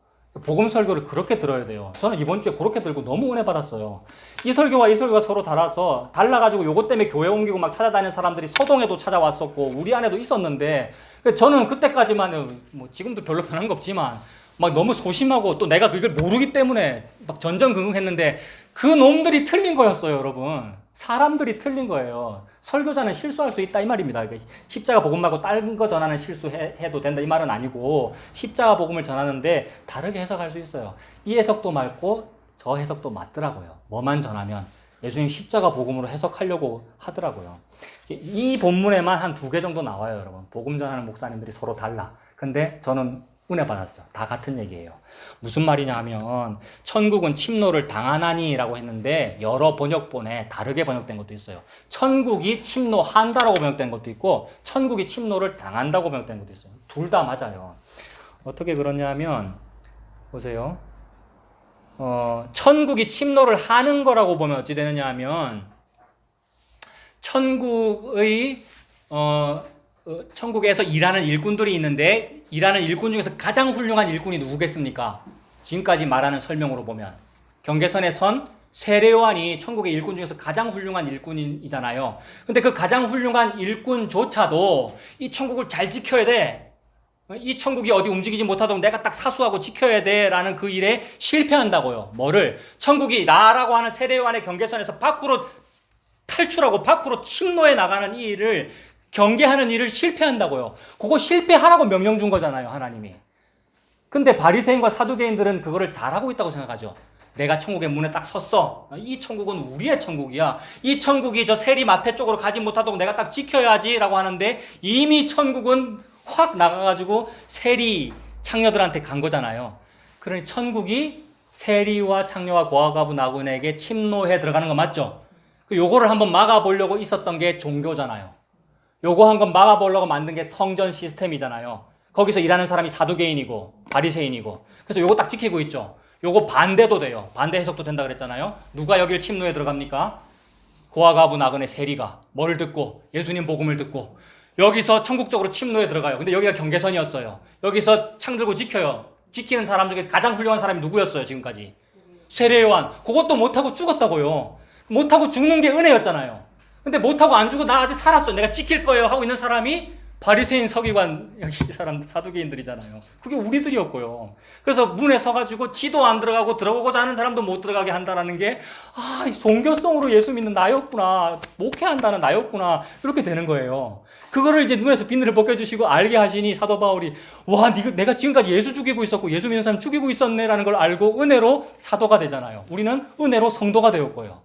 복음 설교를 그렇게 들어야 돼요. 저는 이번 주에 그렇게 들고 너무 은혜 받았어요. 이 설교와 이 설교가 서로 달라가지고 요것 때문에 교회 옮기고 막 찾아다니는 사람들이 서동에도 찾아왔었고 우리 안에도 있었는데, 저는 그때까지만 뭐 지금도 별로 변한 거 없지만 막 너무 소심하고 또 내가 그걸 모르기 때문에 막 전전긍긍했는데 그 놈들이 틀린 거였어요, 여러분. 사람들이 틀린 거예요. 설교자는 실수할 수 있다 이 말입니다. 십자가 복음 말고 다른 거 전하는 실수해도 된다 이 말은 아니고, 십자가 복음을 전하는데 다르게 해석할 수 있어요. 이 해석도 맞고 저 해석도 맞더라고요. 뭐만 전하면 예수님 십자가 복음으로 해석하려고 하더라고요. 이 본문에만 한 2개 정도 나와요, 여러분. 복음 전하는 목사님들이 서로 달라. 근데 저는 은혜 받았어요. 다 같은 얘기예요. 무슨 말이냐 하면 천국은 침노를 당하나니 라고 했는데 여러 번역본에 다르게 번역된 것도 있어요. 천국이 침노한다라고 번역된 것도 있고 천국이 침노를 당한다고 번역된 것도 있어요. 둘 다 맞아요. 어떻게 그러냐 하면 보세요. 천국이 침노를 하는 거라고 보면 어찌 되느냐 하면 천국에서 일하는 일꾼들이 있는데 일하는 일꾼 중에서 가장 훌륭한 일꾼이 누구겠습니까? 지금까지 말하는 설명으로 보면 경계선의 선 세례 요한이 천국의 일꾼 중에서 가장 훌륭한 일꾼이잖아요. 근데 그 가장 훌륭한 일꾼조차도 이 천국을 잘 지켜야 돼. 이 천국이 어디 움직이지 못하도록 내가 딱 사수하고 지켜야 돼라는 그 일에 실패한다고요. 뭐를? 천국이 나라고 하는 세례요한의 경계선에서 밖으로 탈출하고 밖으로 침노해 나가는 이 일을 경계하는 일을 실패한다고요. 그거 실패하라고 명령 준 거잖아요, 하나님이. 근데 바리새인과 사두개인들은 그거를 잘하고 있다고 생각하죠. 내가 천국의 문에 딱 섰어. 이 천국은 우리의 천국이야. 이 천국이 저 세리마태 쪽으로 가지 못하도록 내가 딱 지켜야지라고 하는데 이미 천국은 확 나가가지고 세리 창녀들한테 간 거잖아요. 그러니 천국이 세리와 창녀와 고아가부 나군에게 침노해 들어가는 거 맞죠? 요거를 한번 막아보려고 있었던 게 종교잖아요. 요거 한번 막아보려고 만든 게 성전 시스템이잖아요. 거기서 일하는 사람이 사두개인이고 바리새인이고. 그래서 요거 딱 지키고 있죠. 요거 반대도 돼요. 반대 해석도 된다 그랬잖아요. 누가 여길 침노에 들어갑니까? 고아가부 나그네 세리가 뭘 듣고? 예수님 복음을 듣고 여기서 천국 쪽으로 침노에 들어가요. 근데 여기가 경계선이었어요. 여기서 창 들고 지켜요. 지키는 사람 중에 가장 훌륭한 사람이 누구였어요, 지금까지? 세례요한. 그것도 못하고 죽었다고요. 못하고 죽는 게 은혜였잖아요. 근데 못하고 안 죽고 나 아직 살았어. 내가 지킬 거예요 하고 있는 사람이 바리새인, 서기관, 여기 이 사람 사두개인들이잖아요. 그게 우리들이었고요. 그래서 문에 서가지고 지도 안 들어가고 들어가고자 하는 사람도 못 들어가게 한다는 게 종교성으로 예수 믿는 나였구나. 목회한다는 나였구나. 이렇게 되는 거예요. 그거를 이제 눈에서 비늘을 벗겨주시고 알게 하시니 사도 바울이 와, 내가 지금까지 예수 죽이고 있었고 예수 믿는 사람 죽이고 있었네라는 걸 알고 은혜로 사도가 되잖아요. 우리는 은혜로 성도가 되었고요.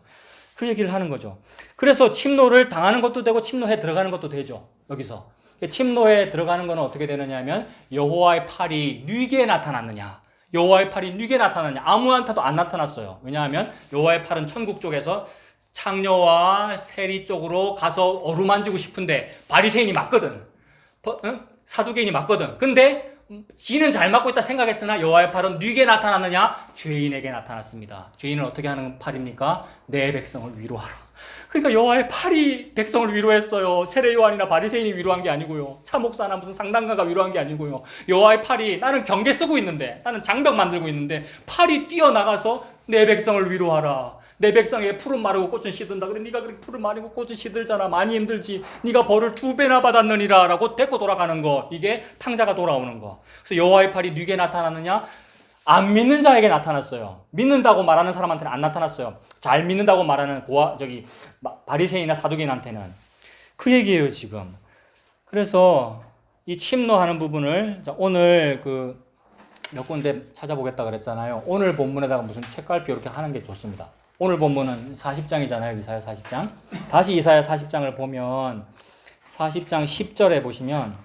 그 얘기를 하는 거죠. 그래서 침노를 당하는 것도 되고 침노해 들어가는 것도 되죠. 여기서. 침노에 들어가는 것은 어떻게 되느냐 하면 여호와의 팔이 뉘게 나타났느냐. 여호와의 팔이 뉘게 나타났느냐. 아무한테도 안 나타났어요. 왜냐하면 여호와의 팔은 천국 쪽에서 창녀와 세리 쪽으로 가서 어루만지고 싶은데 바리새인이 맞거든. 사두개인이 맞거든. 근데 지는 잘 맞고 있다 생각했으나 여호와의 팔은 뉘게 나타났느냐? 죄인에게 나타났습니다. 죄인은 어떻게 하는 팔입니까? 내 백성을 위로하라. 그러니까 여호와의 팔이 백성을 위로했어요. 세례요한이나 바리새인이 위로한 게 아니고요. 차목사나 무슨 상담가가 위로한 게 아니고요. 여호와의 팔이 나는 경계 쓰고 있는데 나는 장벽 만들고 있는데 팔이 뛰어나가서 내 백성을 위로하라. 내 백성에게 풀은 마르고 꽃은 시든다. 그래 네가 그렇게 풀은 마르고 꽃은 시들잖아. 많이 힘들지. 네가 벌을 2배나 받았느니라 라고 데리고 돌아가는 거. 이게 탕자가 돌아오는 거. 그래서 여호와의 팔이 뉘게 나타나느냐? 안 믿는 자에게 나타났어요. 믿는다고 말하는 사람한테는 안 나타났어요. 잘 믿는다고 말하는 바리새인이나 사두개인한테는. 그 얘기예요, 지금. 그래서 이 침노하는 부분을 오늘 몇 군데 찾아보겠다 그랬잖아요. 오늘 본문에다가 무슨 책갈피 이렇게 하는 게 좋습니다. 오늘 본문은 40장이잖아요. 이사야 40장. 다시 이사야 40장을 보면 40장 10절에 보시면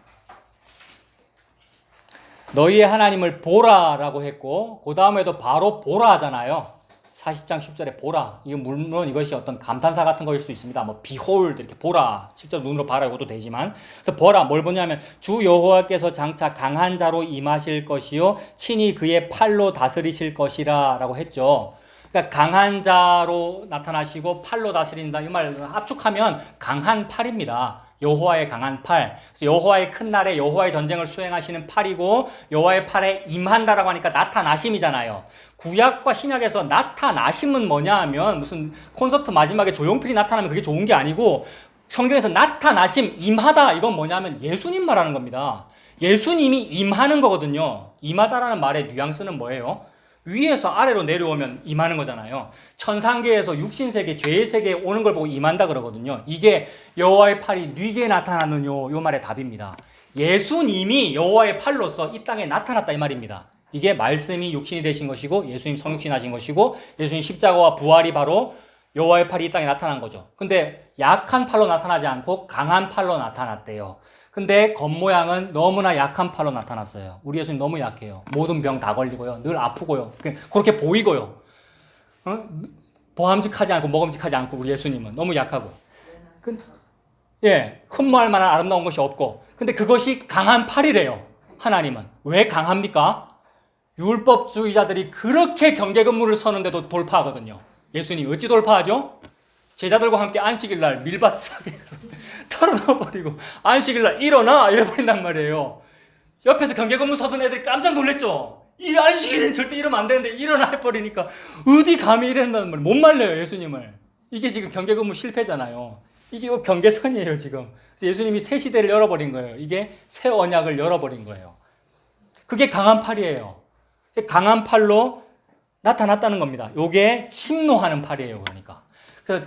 너희의 하나님을 보라라고 했고 그 다음에도 바로 보라 하잖아요. 40장 10절에 보라. 이건 물론 이것이 어떤 감탄사 같은 거일 수 있습니다. 뭐 behold 이렇게 보라. 실제로 눈으로 봐라 이것도 되지만 그래서 보라 뭘 보냐면 주 여호와께서 장차 강한 자로 임하실 것이요 친히 그의 팔로 다스리실 것이라 라고 했죠. 그러니까 강한 자로 나타나시고 팔로 다스린다. 이 말 압축하면 강한 팔입니다. 여호와의 강한 팔. 그래서 여호와의 큰 날에 여호와의 전쟁을 수행하시는 팔이고 여호와의 팔에 임한다라고 하니까 나타나심이잖아요. 구약과 신약에서 나타나심은 뭐냐 하면 무슨 콘서트 마지막에 조용필이 나타나면 그게 좋은 게 아니고 성경에서 나타나심, 임하다 이건 뭐냐면 예수님 말하는 겁니다. 예수님이 임하는 거거든요. 임하다라는 말의 뉘앙스는 뭐예요? 위에서 아래로 내려오면 임하는 거잖아요. 천상계에서 육신세계, 죄의 세계에 오는 걸 보고 임한다 그러거든요. 이게 여호와의 팔이 뉘게 나타나느뇨 요 말의 답입니다. 예수님이 여호와의 팔로서 이 땅에 나타났다 이 말입니다. 이게 말씀이 육신이 되신 것이고 예수님 성육신 하신 것이고 예수님 십자가와 부활이 바로 여호와의 팔이 이 땅에 나타난 거죠. 근데 약한 팔로 나타나지 않고 강한 팔로 나타났대요. 근데 겉모양은 너무나 약한 팔로 나타났어요. 우리 예수님 너무 약해요. 모든 병 다 걸리고요. 늘 아프고요. 그렇게 보이고요. 보암직하지 않고 먹음직하지 않고 우리 예수님은 너무 약하고. 흠모할 만한 아름다운 것이 없고. 근데 그것이 강한 팔이래요. 하나님은. 왜 강합니까? 율법주의자들이 그렇게 경계근무를 서는데도 돌파하거든요. 예수님이 어찌 돌파하죠? 제자들과 함께 안식일날 밀밭에 털어넣어버리고 안식일날 일어나 이래버린단 말이에요. 옆에서 경계근무 서던 애들이 깜짝 놀랐죠. 이 안식일은 절대 이러면 안 되는데 일어나 해버리니까 어디 감히 이랬단 말이에요. 못 말려요 예수님을. 이게 지금 경계근무 실패잖아요. 이게 경계선이에요 지금. 그래서 예수님이 새 시대를 열어버린 거예요. 이게 새 언약을 열어버린 거예요. 그게 강한 팔이에요. 강한 팔로 나타났다는 겁니다. 요게 침노하는 팔이에요. 그러니까. 그래서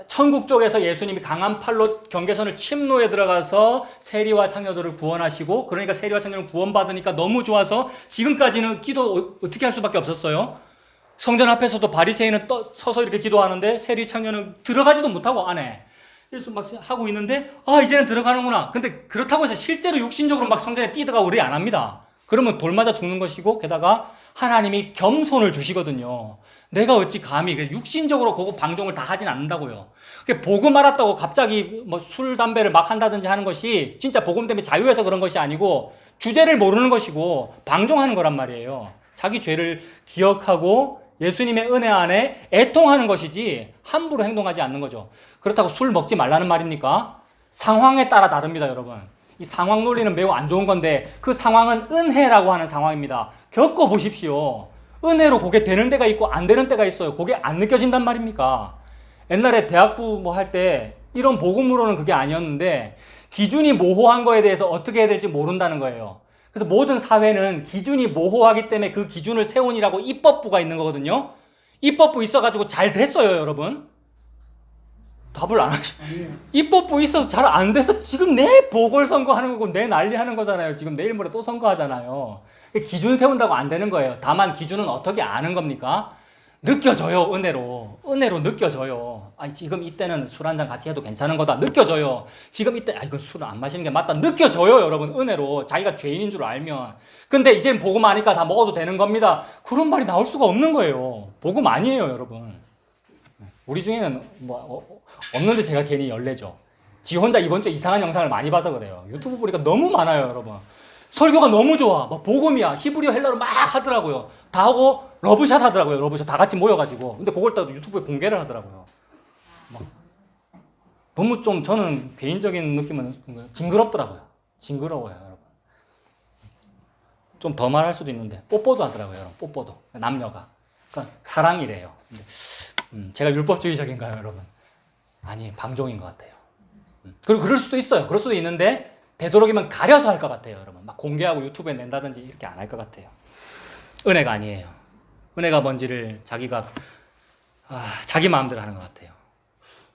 천국 쪽에서 예수님이 강한 팔로 경계선을 침노에 들어가서 세리와 창녀들을 구원하시고, 그러니까 세리와 창녀를 구원받으니까 너무 좋아서 지금까지는 기도 어떻게 할 수밖에 없었어요? 성전 앞에서도 바리새인은 서서 이렇게 기도하는데 세리 창녀는 들어가지도 못하고 안에 그래서 막 하고 있는데, 이제는 들어가는구나. 근데 그렇다고 해서 실제로 육신적으로 막 성전에 뛰다가 우리 안 합니다. 그러면 돌 맞아 죽는 것이고, 게다가 하나님이 겸손을 주시거든요. 내가 어찌 감히 육신적으로 그거 방종을 다 하진 않는다고요. 복음 알았다고 갑자기 뭐 술, 담배를 막 한다든지 하는 것이 진짜 복음 때문에 자유해서 그런 것이 아니고 주제를 모르는 것이고 방종하는 거란 말이에요. 자기 죄를 기억하고 예수님의 은혜 안에 애통하는 것이지 함부로 행동하지 않는 거죠. 그렇다고 술 먹지 말라는 말입니까? 상황에 따라 다릅니다, 여러분. 이 상황 논리는 매우 안 좋은 건데 그 상황은 은혜라고 하는 상황입니다. 겪어보십시오. 은혜로 그게 되는 때가 있고 안 되는 때가 있어요. 그게 안 느껴진단 말입니까? 옛날에 대학부 뭐 할 때 이런 복음으로는 그게 아니었는데 기준이 모호한 거에 대해서 어떻게 해야 될지 모른다는 거예요. 그래서 모든 사회는 기준이 모호하기 때문에 그 기준을 세운이라고 입법부가 있는 거거든요. 입법부 있어가지고 잘 됐어요, 여러분. 답을 안 하죠. 입법부 있어서 잘 안 돼서 지금 내 보궐선거 하는 거고 내 난리 하는 거잖아요. 지금 내일 모레 또 선거하잖아요. 기준 세운다고 안 되는 거예요. 다만 기준은 어떻게 아는 겁니까? 느껴져요. 은혜로 느껴져요. 지금 이때는 술 한잔 같이 해도 괜찮은 거다. 느껴져요. 지금 이때 이건 술을 안 마시는 게 맞다. 느껴져요, 여러분. 은혜로. 자기가 죄인인 줄 알면. 근데 이젠 복음 아니까 다 먹어도 되는 겁니다. 그런 말이 나올 수가 없는 거예요. 복음 아니에요, 여러분. 우리 중에는 없는데 제가 괜히 열내죠. 지 혼자 이번 주에 이상한 영상을 많이 봐서 그래요. 유튜브 보니까 너무 많아요, 여러분. 설교가 너무 좋아. 복음이야. 히브리어 헬라로 막 하더라고요. 다 하고 러브샷 하더라고요. 러브샷 다 같이 모여가지고. 근데 그걸 또 유튜브에 공개를 하더라고요. 너무 좀 저는 개인적인 느낌은 징그럽더라고요. 징그러워요, 여러분. 좀 더 말할 수도 있는데 뽀뽀도 하더라고요, 여러분. 뽀뽀도. 남녀가. 그러니까 사랑이래요. 근데, 제가 율법주의적인가요, 여러분? 아니, 방종인 것 같아요. 그리고 그럴 수도 있어요. 그럴 수도 있는데 되도록이면 가려서 할 것 같아요, 여러분. 막 공개하고 유튜브에 낸다든지 이렇게 안 할 것 같아요. 은혜가 아니에요. 은혜가 뭔지를 자기가 자기 마음대로 하는 것 같아요.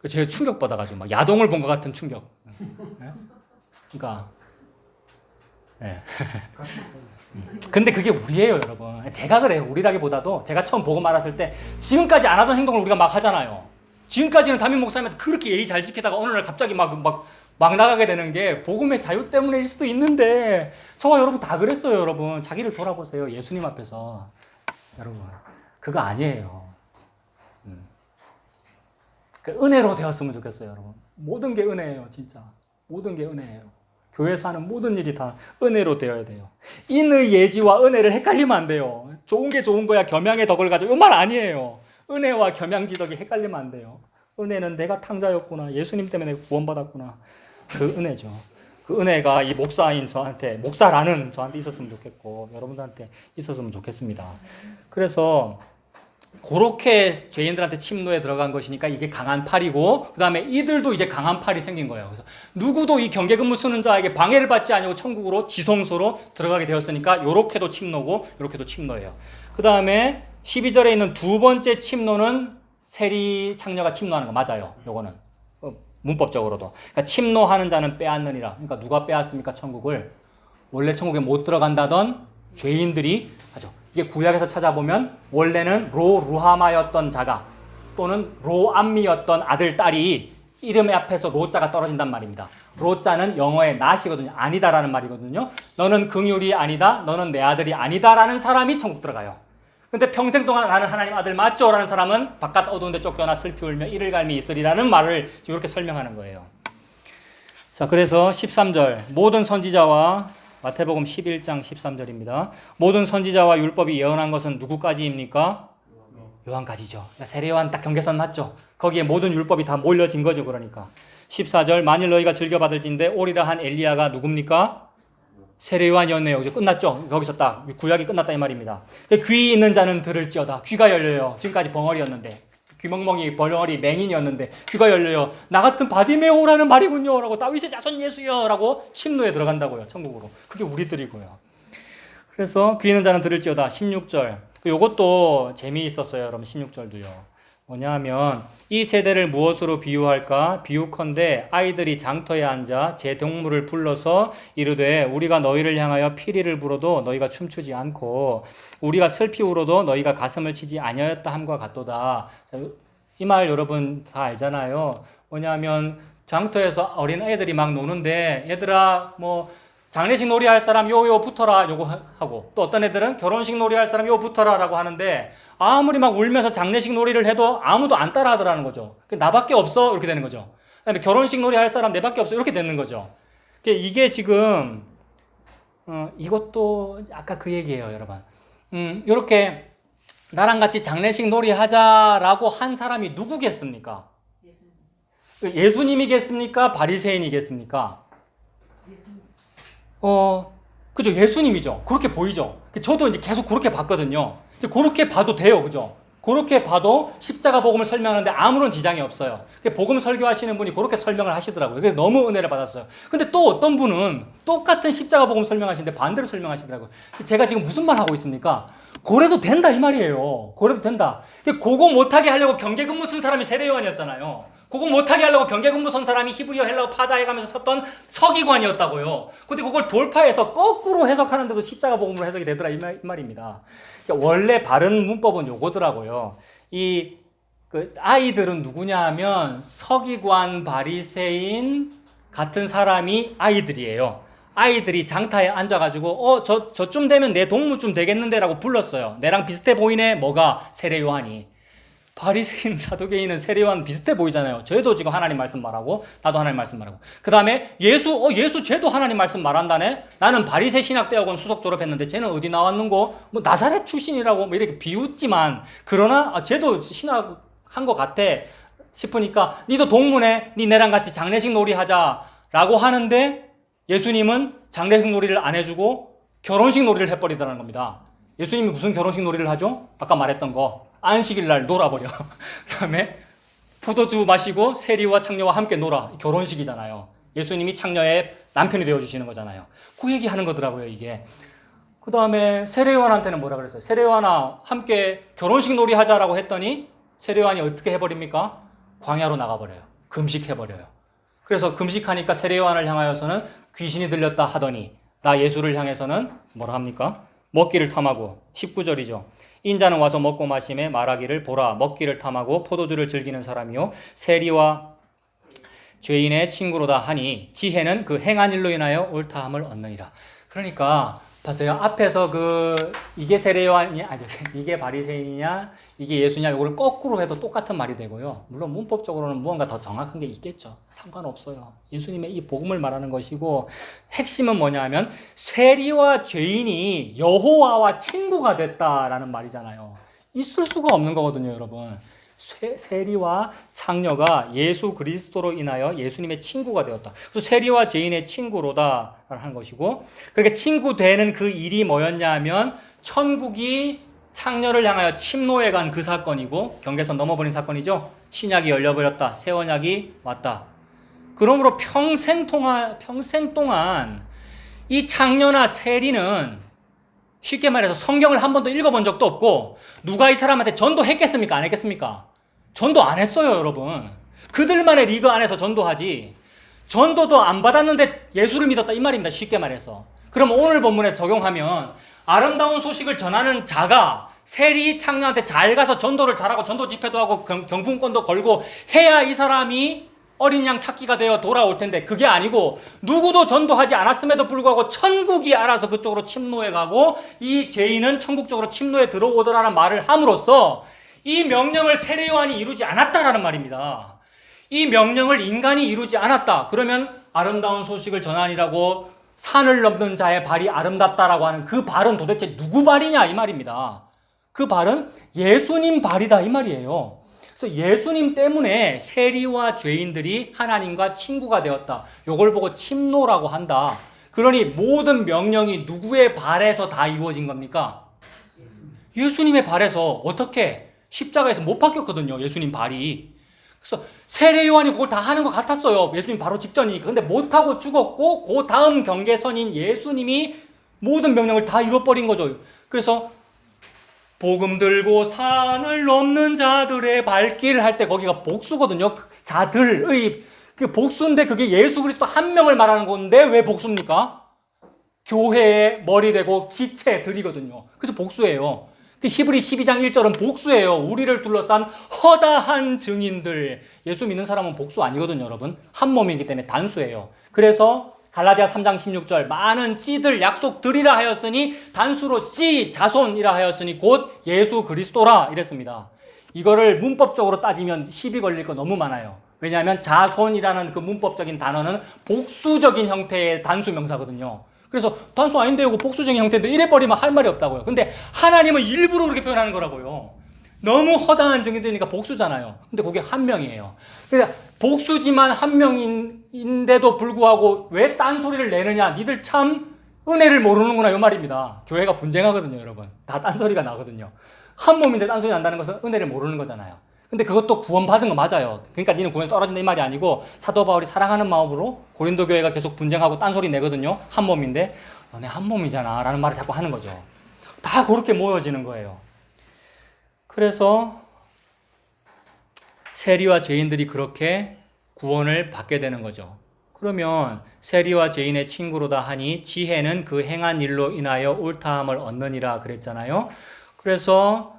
제가 충격받아가지고 막 야동을 본 것 같은 충격. 그러니까 네. 근데 그게 우리예요, 여러분. 제가 그래요. 우리라기보다도 제가 처음 복음 알았을 때 지금까지 안 하던 행동을 우리가 막 하잖아요. 지금까지는 담임 목사님한테 그렇게 예의 잘 지키다가 어느 날 갑자기 막 나가게 되는 게 복음의 자유 때문일 수도 있는데 저와 여러분 다 그랬어요, 여러분. 자기를 돌아보세요. 예수님 앞에서. 여러분, 그거 아니에요. 그 은혜로 되었으면 좋겠어요, 여러분. 모든 게 은혜예요, 진짜. 모든 게 은혜예요. 교회에서 하는 모든 일이 다 은혜로 되어야 돼요. 인의 예지와 은혜를 헷갈리면 안 돼요. 좋은 게 좋은 거야, 겸양의 덕을 가지고. 이 말 아니에요. 은혜와 겸양지덕이 헷갈리면 안 돼요. 은혜는 내가 탕자였구나. 예수님 때문에 구원받았구나. 그 은혜죠. 그 은혜가 이 목사인 저한테, 목사라는 저한테 있었으면 좋겠고 여러분들한테 있었으면 좋겠습니다. 그래서 그렇게 죄인들한테 침노에 들어간 것이니까 이게 강한 팔이고, 그 다음에 이들도 이제 강한 팔이 생긴 거예요. 그래서 누구도 이 경계근무 쓰는 자에게 방해를 받지 아니고 천국으로 지성소로 들어가게 되었으니까 요렇게도 침노고 요렇게도 침노예요. 그 다음에 12절에 있는 두 번째 침노는 세리 창녀가 침노하는 거 맞아요. 요거는 문법적으로도. 그러니까 침노하는 자는 빼앗느니라. 그러니까 누가 빼앗습니까? 천국을. 원래 천국에 못 들어간다던 죄인들이 하죠. 이게 구약에서 찾아보면 원래는 루하마였던 자가 또는 로암미였던 아들, 딸이 이름의 앞에서 로자가 떨어진단 말입니다. 로자는 영어의 not이거든요. 아니다라는 말이거든요. 너는 긍휼이 아니다. 너는 내 아들이 아니다라는 사람이 천국 들어가요. 근데 평생 동안 나는 하나님 아들 맞죠? 라는 사람은 바깥 어두운 데 쫓겨나 슬피 울며 이를 갈미 있으리라는 말을 지금 이렇게 설명하는 거예요. 자, 그래서 13절 모든 선지자와 마태복음 11장 13절입니다. 모든 선지자와 율법이 예언한 것은 누구까지입니까? 요한까지죠. 그러니까 세례요한 딱 경계선 맞죠? 거기에 모든 율법이 다 몰려진 거죠. 그러니까 14절 만일 너희가 즐겨받을진대 오리라 한 엘리야가 누굽니까? 세례요한이었네요. 이제 끝났죠? 거기서 딱 구약이 끝났다 이 말입니다. 귀 있는 자는 들을지어다. 귀가 열려요. 지금까지 벙어리였는데, 귀멍멍이 벙어리 맹인이었는데 귀가 열려요. 나 같은 바디메오라는 말이군요 라고, 다윗의 자손 예수여 라고 침노에 들어간다고요. 천국으로. 그게 우리들이고요. 그래서 귀 있는 자는 들을지어다. 16절. 요것도 재미있었어요, 여러분. 16절도요. 뭐냐면 이 세대를 무엇으로 비유할까? 비유컨대 아이들이 장터에 앉아 제 동물을 불러서 이르되 우리가 너희를 향하여 피리를 불어도 너희가 춤추지 않고 우리가 슬피 울어도 너희가 가슴을 치지 아니하였다 함과 같도다. 이 말 여러분 다 알잖아요. 뭐냐면 장터에서 어린 애들이 막 노는데 얘들아 뭐 장례식 놀이 할 사람 요 붙어라 요거 하고 또 어떤 애들은 결혼식 놀이 할 사람 요 붙어라 라고 하는데 아무리 막 울면서 장례식 놀이를 해도 아무도 안 따라 하더라는 거죠. 나밖에 없어 이렇게 되는 거죠. 그다음에 결혼식 놀이 할 사람 내밖에 없어 이렇게 되는 거죠. 이게 지금 이것도 아까 그 얘기예요, 여러분. 이렇게 나랑 같이 장례식 놀이 하자라고 한 사람이 누구겠습니까? 예수님이겠습니까? 바리새인이겠습니까? 그죠. 예수님이죠. 그렇게 보이죠. 저도 이제 계속 그렇게 봤거든요. 그렇게 봐도 돼요. 그죠. 그렇게 봐도 십자가 복음을 설명하는데 아무런 지장이 없어요. 복음 설교하시는 분이 그렇게 설명을 하시더라고요. 그래서 너무 은혜를 받았어요. 근데 또 어떤 분은 똑같은 십자가 복음 설명하시는데 반대로 설명하시더라고요. 제가 지금 무슨 말 하고 있습니까? 고래도 된다 이 말이에요. 고래도 된다. 그거 못하게 하려고 경계근무 쓴 사람이 세례요한이었잖아요. 그거 못하게 하려고 경계근무 선 사람이 히브리어 헬라어 파자해가면서 섰던 서기관이었다고요. 근데 그걸 돌파해서 거꾸로 해석하는데도 십자가 복음으로 해석이 되더라 이 말입니다. 그러니까 원래 바른 문법은 요거더라고요. 그 아이들은 누구냐 하면 서기관, 바리새인 같은 사람이 아이들이에요. 아이들이 장타에 앉아가지고 저쯤 되면 내 동무쯤 되겠는데 라고 불렀어요. 내랑 비슷해 보이네. 뭐가? 세례요한이. 바리새인, 사두개인은 세례요한 비슷해 보이잖아요. 저희도 지금 하나님 말씀 말하고 나도 하나님 말씀 말하고 그 다음에 예수 쟤도 하나님 말씀 말한다네. 나는 바리새 신학대학원 수석 졸업했는데 쟤는 어디 나왔는고? 뭐 나사렛 출신이라고 뭐 이렇게 비웃지만 그러나 쟤도 신학한 것 같아 싶으니까 니도 동문회 니 내랑 같이 장례식 놀이 하자 라고 하는데 예수님은 장례식 놀이를 안 해주고 결혼식 놀이를 해버리더라는 겁니다. 예수님이 무슨 결혼식 놀이를 하죠? 아까 말했던 거 안식일 날 놀아버려. 그 다음에 포도주 마시고 세리와 창녀와 함께 놀아. 결혼식이잖아요. 예수님이 창녀의 남편이 되어주시는 거잖아요. 그 얘기하는 거더라고요 이게. 그 다음에 세례요한한테는 뭐라 그랬어요? 세례요한아 함께 결혼식 놀이 하자라고 했더니 세례요한이 어떻게 해버립니까? 광야로 나가버려요. 금식해버려요. 그래서 금식하니까 세례요한을 향하여서는 귀신이 들렸다 하더니 나 예수를 향해서는 뭐라 합니까? 먹기를 탐하고 19절이죠. 인자는 와서 먹고 마심에 말하기를 보라 먹기를 탐하고 포도주를 즐기는 사람이요 세리와 죄인의 친구로다 하니 지혜는 그 행한 일로 인하여 옳다함을 얻느니라. 그러니까 봤어요. 앞에서 이게 세례요한이냐 이게 바리새인이냐 이게 예수냐 이거를 거꾸로 해도 똑같은 말이 되고요. 물론 문법적으로는 무언가 더 정확한 게 있겠죠. 상관없어요. 예수님의 이 복음을 말하는 것이고 핵심은 뭐냐 하면 세리와 죄인이 여호와와 친구가 됐다라는 말이잖아요. 있을 수가 없는 거거든요, 여러분. 세리와 창녀가 예수 그리스도로 인하여 예수님의 친구가 되었다. 그래서 세리와 죄인의 친구로다 하는 것이고 그렇게 친구 되는 그 일이 뭐였냐 하면 천국이 창녀를 향하여 침노해 간 그 사건이고 경계선 넘어버린 사건이죠. 신약이 열려버렸다. 새 언약이 왔다. 그러므로 평생 동안 이 창녀나 세리는 쉽게 말해서 성경을 한 번도 읽어본 적도 없고 누가 이 사람한테 전도했겠습니까? 안 했겠습니까? 전도 안 했어요, 여러분. 그들만의 리그 안에서 전도하지. 전도도 안 받았는데 예수를 믿었다 이 말입니다. 쉽게 말해서. 그럼 오늘 본문에 적용하면 아름다운 소식을 전하는 자가 세리 창녀한테 잘 가서 전도를 잘하고 전도 집회도 하고 경품권도 걸고 해야 이 사람이 어린 양 찾기가 되어 돌아올 텐데 그게 아니고 누구도 전도하지 않았음에도 불구하고 천국이 알아서 그쪽으로 침노해 가고 이 죄인은 천국 쪽으로 침노해 들어오더라는 말을 함으로써 이 명령을 세례요한이 이루지 않았다라는 말입니다. 이 명령을 인간이 이루지 않았다. 그러면 아름다운 소식을 전하니라고 산을 넘는 자의 발이 아름답다라고 하는 그 발은 도대체 누구 발이냐 이 말입니다. 그 발은 예수님 발이다 이 말이에요. 그래서 예수님 때문에 세리와 죄인들이 하나님과 친구가 되었다. 이걸 보고 침노라고 한다. 그러니 모든 명령이 누구의 발에서 다 이루어진 겁니까? 예수님의 발에서. 어떻게? 십자가에서 못 박혔거든요. 예수님 발이. 그래서 세례 요한이 그걸 다 하는 것 같았어요. 예수님 바로 직전이니까. 근데 못하고 죽었고 그 다음 경계선인 예수님이 모든 명령을 다 잃어버린 거죠. 그래서 복음 들고 산을 넘는 자들의 발길 할 때 거기가 복수거든요. 자들의 그 복수인데 그게 예수 그리스도 한 명을 말하는 건데 왜 복수입니까? 교회의 머리 되고 지체들이거든요. 그래서 복수예요. 히브리 12장 1절은 복수예요. 우리를 둘러싼 허다한 증인들. 예수 믿는 사람은 복수 아니거든요, 여러분. 한 몸이기 때문에 단수예요. 그래서 갈라디아 3장 16절 많은 씨들 약속드리라 하였으니 단수로 씨 자손이라 하였으니 곧 예수 그리스도라 이랬습니다. 이거를 문법적으로 따지면 시비 걸릴 거 너무 많아요. 왜냐하면 자손이라는 그 문법적인 단어는 복수적인 형태의 단수 명사거든요. 그래서 단수 아닌데 이거 복수적인 형태인데 이래버리면 할 말이 없다고요. 근데 하나님은 일부러 그렇게 표현하는 거라고요. 너무 허다한 증인들이니까 복수잖아요. 근데 그게 한 명이에요. 그러니까 복수지만 한 명인데도 불구하고 왜 딴소리를 내느냐. 니들 참 은혜를 모르는구나 이 말입니다. 교회가 분쟁하거든요, 여러분. 다 딴소리가 나거든요. 한 몸인데 딴소리 난다는 것은 은혜를 모르는 거잖아요. 근데 그것도 구원받은 거 맞아요. 그러니까 니는 구원에 떨어진다 이 말이 아니고 사도 바울이 사랑하는 마음으로 고린도 교회가 계속 분쟁하고 딴소리 내거든요. 한 몸인데 너네 한 몸이잖아 라는 말을 자꾸 하는 거죠. 다 그렇게 모여지는 거예요. 그래서 세리와 죄인들이 그렇게 구원을 받게 되는 거죠. 그러면 세리와 죄인의 친구로다 하니 지혜는 그 행한 일로 인하여 옳다함을 얻느니라 그랬잖아요. 그래서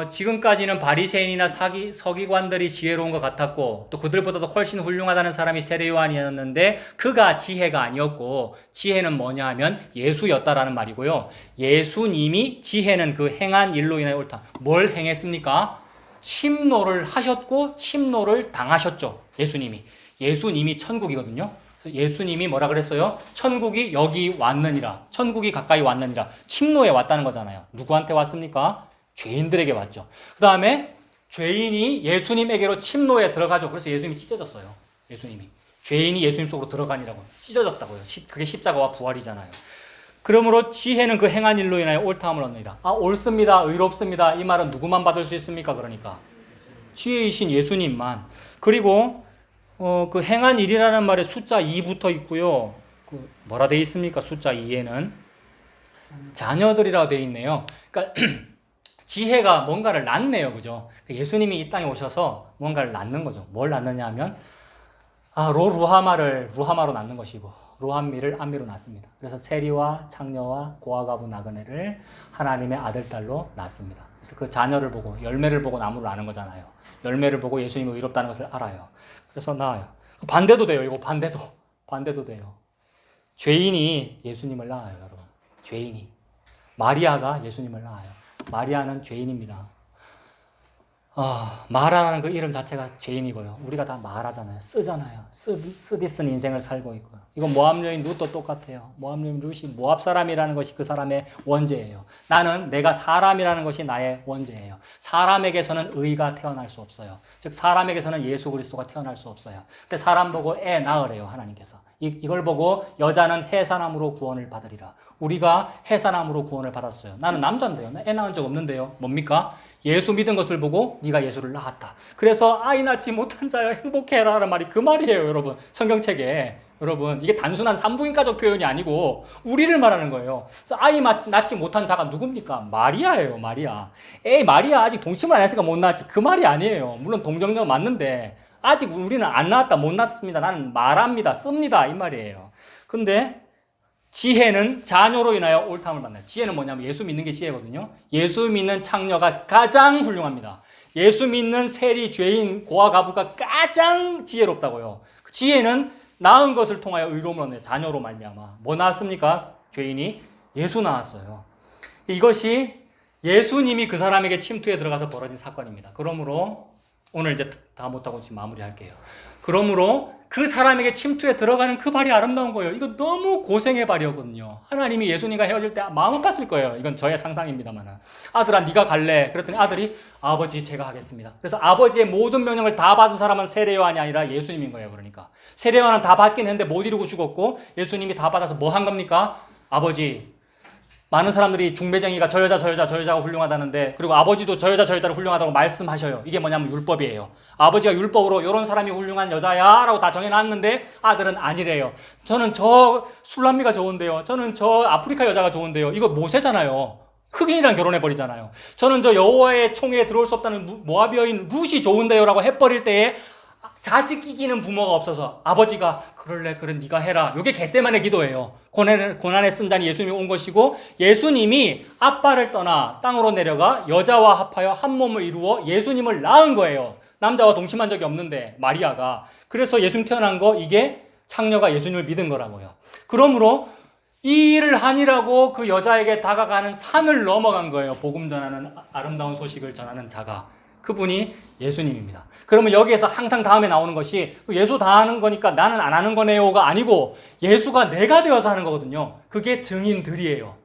지금까지는 바리새인이나 서기관들이 지혜로운 것 같았고 또 그들보다도 훨씬 훌륭하다는 사람이 세례요한이었는데 그가 지혜가 아니었고 지혜는 뭐냐 하면 예수였다라는 말이고요. 예수님이 지혜는 그 행한 일로 인하여 옳다. 뭘 행했습니까? 침노를 하셨고 침노를 당하셨죠. 예수님이 천국이거든요. 예수님이 뭐라 그랬어요? 천국이 여기 왔느니라. 천국이 가까이 왔느니라. 침노에 왔다는 거잖아요. 누구한테 왔습니까? 죄인들에게 왔죠. 그 다음에 죄인이 예수님에게로 침노에 들어가죠. 그래서 예수님이 찢어졌어요. 죄인이 예수님 속으로 들어가니라고. 찢어졌다고요. 그게 십자가와 부활이잖아요. 그러므로 지혜는 그 행한 일로 인하여 옳다함을 얻느니라. 옳습니다. 의롭습니다. 이 말은 누구만 받을 수 있습니까? 그러니까 지혜이신 예수님만. 그리고 그 행한 일이라는 말에 숫자 2 붙어 있고요. 뭐라 되어 있습니까? 숫자 2에는 자녀들이라고 되어 있네요. 그러니까 지혜가 뭔가를 낳네요. 그죠? 예수님이 이 땅에 오셔서 뭔가를 낳는 거죠. 뭘 낳느냐 하면, 루하마로 낳는 것이고, 루함미를 암미로 낳습니다. 그래서 세리와 창녀와 고아가부 나그네를 하나님의 아들, 딸로 낳습니다. 그래서 그 자녀를 보고, 열매를 보고 나무를 아는 거잖아요. 열매를 보고 예수님이 의롭다는 것을 알아요. 그래서 낳아요. 반대도 돼요. 이거 반대도 돼요. 죄인이 예수님을 낳아요, 여러분. 죄인이. 마리아가 예수님을 낳아요. 마리아는 죄인입니다. 마라라는 그 이름 자체가 죄인이고요. 우리가 다 말하잖아요. 쓰잖아요. 쓰디 쓴 인생을 살고 있고요. 이건 모압 여인 룻도 똑같아요. 모압 여인 룻이 모압 사람이라는 것이 그 사람의 원죄예요. 내가 사람이라는 것이 나의 원죄예요. 사람에게서는 의가 태어날 수 없어요. 즉 사람에게서는 예수 그리스도가 태어날 수 없어요. 근데 사람 보고 애 낳으래요. 하나님께서. 이걸 보고 여자는 해산함으로 구원을 받으리라. 우리가 해산함으로 구원을 받았어요. 나는 남자인데요. 애 낳은 적 없는데요. 뭡니까? 예수 믿은 것을 보고 네가 예수를 낳았다. 그래서 아이 낳지 못한 자여 행복해라 라는 말이 그 말이에요, 여러분. 성경책에. 여러분, 이게 단순한 산부인과적 표현이 아니고 우리를 말하는 거예요. 그래서 아이 낳지 못한 자가 누굽니까? 마리아예요, 마리아. 마리아 아직 동침을 안 했으니까 못 낳았지. 그 말이 아니에요. 물론 동정녀 맞는데 아직 우리는 안 낳았다, 못 낳습니다. 나는 말합니다, 씁니다 이 말이에요. 근데 지혜는 자녀로 인하여 옳다함을 받나요? 지혜는 뭐냐면 예수 믿는 게 지혜거든요. 예수 믿는 창녀가 가장 훌륭합니다. 예수 믿는 세리, 죄인, 고아, 가부가 가장 지혜롭다고요. 지혜는 낳은 것을 통하여 의로움을 얻는 자녀로 말미암아. 뭐 낳았습니까? 죄인이 예수 낳았어요. 이것이 예수님이 그 사람에게 침투에 들어가서 벌어진 사건입니다. 그러므로 오늘 이제 다 못하고 지금 마무리할게요. 그러므로 그 사람에게 침투에 들어가는 그 발이 아름다운 거예요. 이거 너무 고생의 발이었거든요. 하나님이 예수님과 헤어질 때 마음 아팠을 거예요. 이건 저의 상상입니다만. 아들아 네가 갈래. 그랬더니 아들이 아버지 제가 하겠습니다. 그래서 아버지의 모든 명령을 다 받은 사람은 세례요한이 아니라 예수님인 거예요. 그러니까 세례요한은 다 받긴 했는데 못 이루고 죽었고 예수님이 다 받아서 뭐 한 겁니까? 아버지 많은 사람들이 중매쟁이가 저 여자가 훌륭하다는데, 그리고 아버지도 저 여자를 훌륭하다고 말씀하셔요. 이게 뭐냐면 율법이에요. 아버지가 율법으로 이런 사람이 훌륭한 여자야 라고 다 정해놨는데 아들은 아니래요. 저는 저 술람미가 좋은데요. 저는 저 아프리카 여자가 좋은데요. 이거 모세잖아요. 흑인이랑 결혼해버리잖아요. 저는 저 여호와의 총회에 들어올 수 없다는 모압 여인 룻이 좋은데요 라고 해버릴 때에 자식 이기는 부모가 없어서 아버지가 그래 네가 해라. 이게 겟세마네 기도예요. 고난의 쓴자니 예수님이 온 것이고, 예수님이 아빠를 떠나 땅으로 내려가 여자와 합하여 한 몸을 이루어 예수님을 낳은 거예요. 남자와 동침한 적이 없는데, 마리아가. 그래서 예수님 태어난 거, 이게 창녀가 예수님을 믿은 거라고요. 그러므로 이 일을 하니라고 그 여자에게 다가가는 산을 넘어간 거예요. 복음 전하는, 아름다운 소식을 전하는 자가. 그분이 예수님입니다. 그러면 여기에서 항상 다음에 나오는 것이 예수 다 하는 거니까 나는 안 하는 거네요가 아니고, 예수가 내가 되어서 하는 거거든요. 그게 증인들이에요.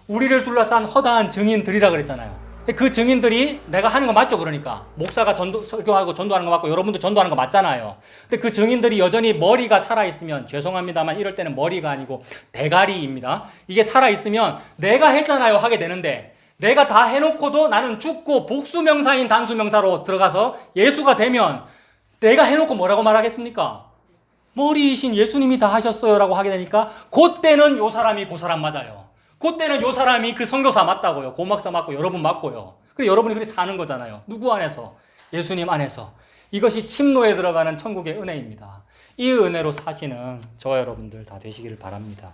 우리를 둘러싼 허다한 증인들이라 그랬잖아요. 그 증인들이 내가 하는 거 맞죠? 그러니까 목사가 설교하고 전도하는 거 맞고 여러분도 전도하는 거 맞잖아요. 근데 그 증인들이 여전히 머리가 살아있으면, 죄송합니다만 이럴 때는 머리가 아니고 대가리입니다. 이게 살아있으면 내가 했잖아요 하게 되는데, 내가 다 해놓고도 나는 죽고 복수명사인 단수명사로 들어가서 예수가 되면 내가 해놓고 뭐라고 말하겠습니까? 머리이신 예수님이 다 하셨어요 라고 하게 되니까, 그때는 요 사람이 그 사람 맞아요. 그때는 요 사람이 그 선교사 맞다고요. 고막사 맞고 여러분 맞고요. 그리고 여러분이 그렇게 사는 거잖아요. 누구 안에서? 예수님 안에서. 이것이 침노에 들어가는 천국의 은혜입니다. 이 은혜로 사시는 저와 여러분들 다 되시기를 바랍니다.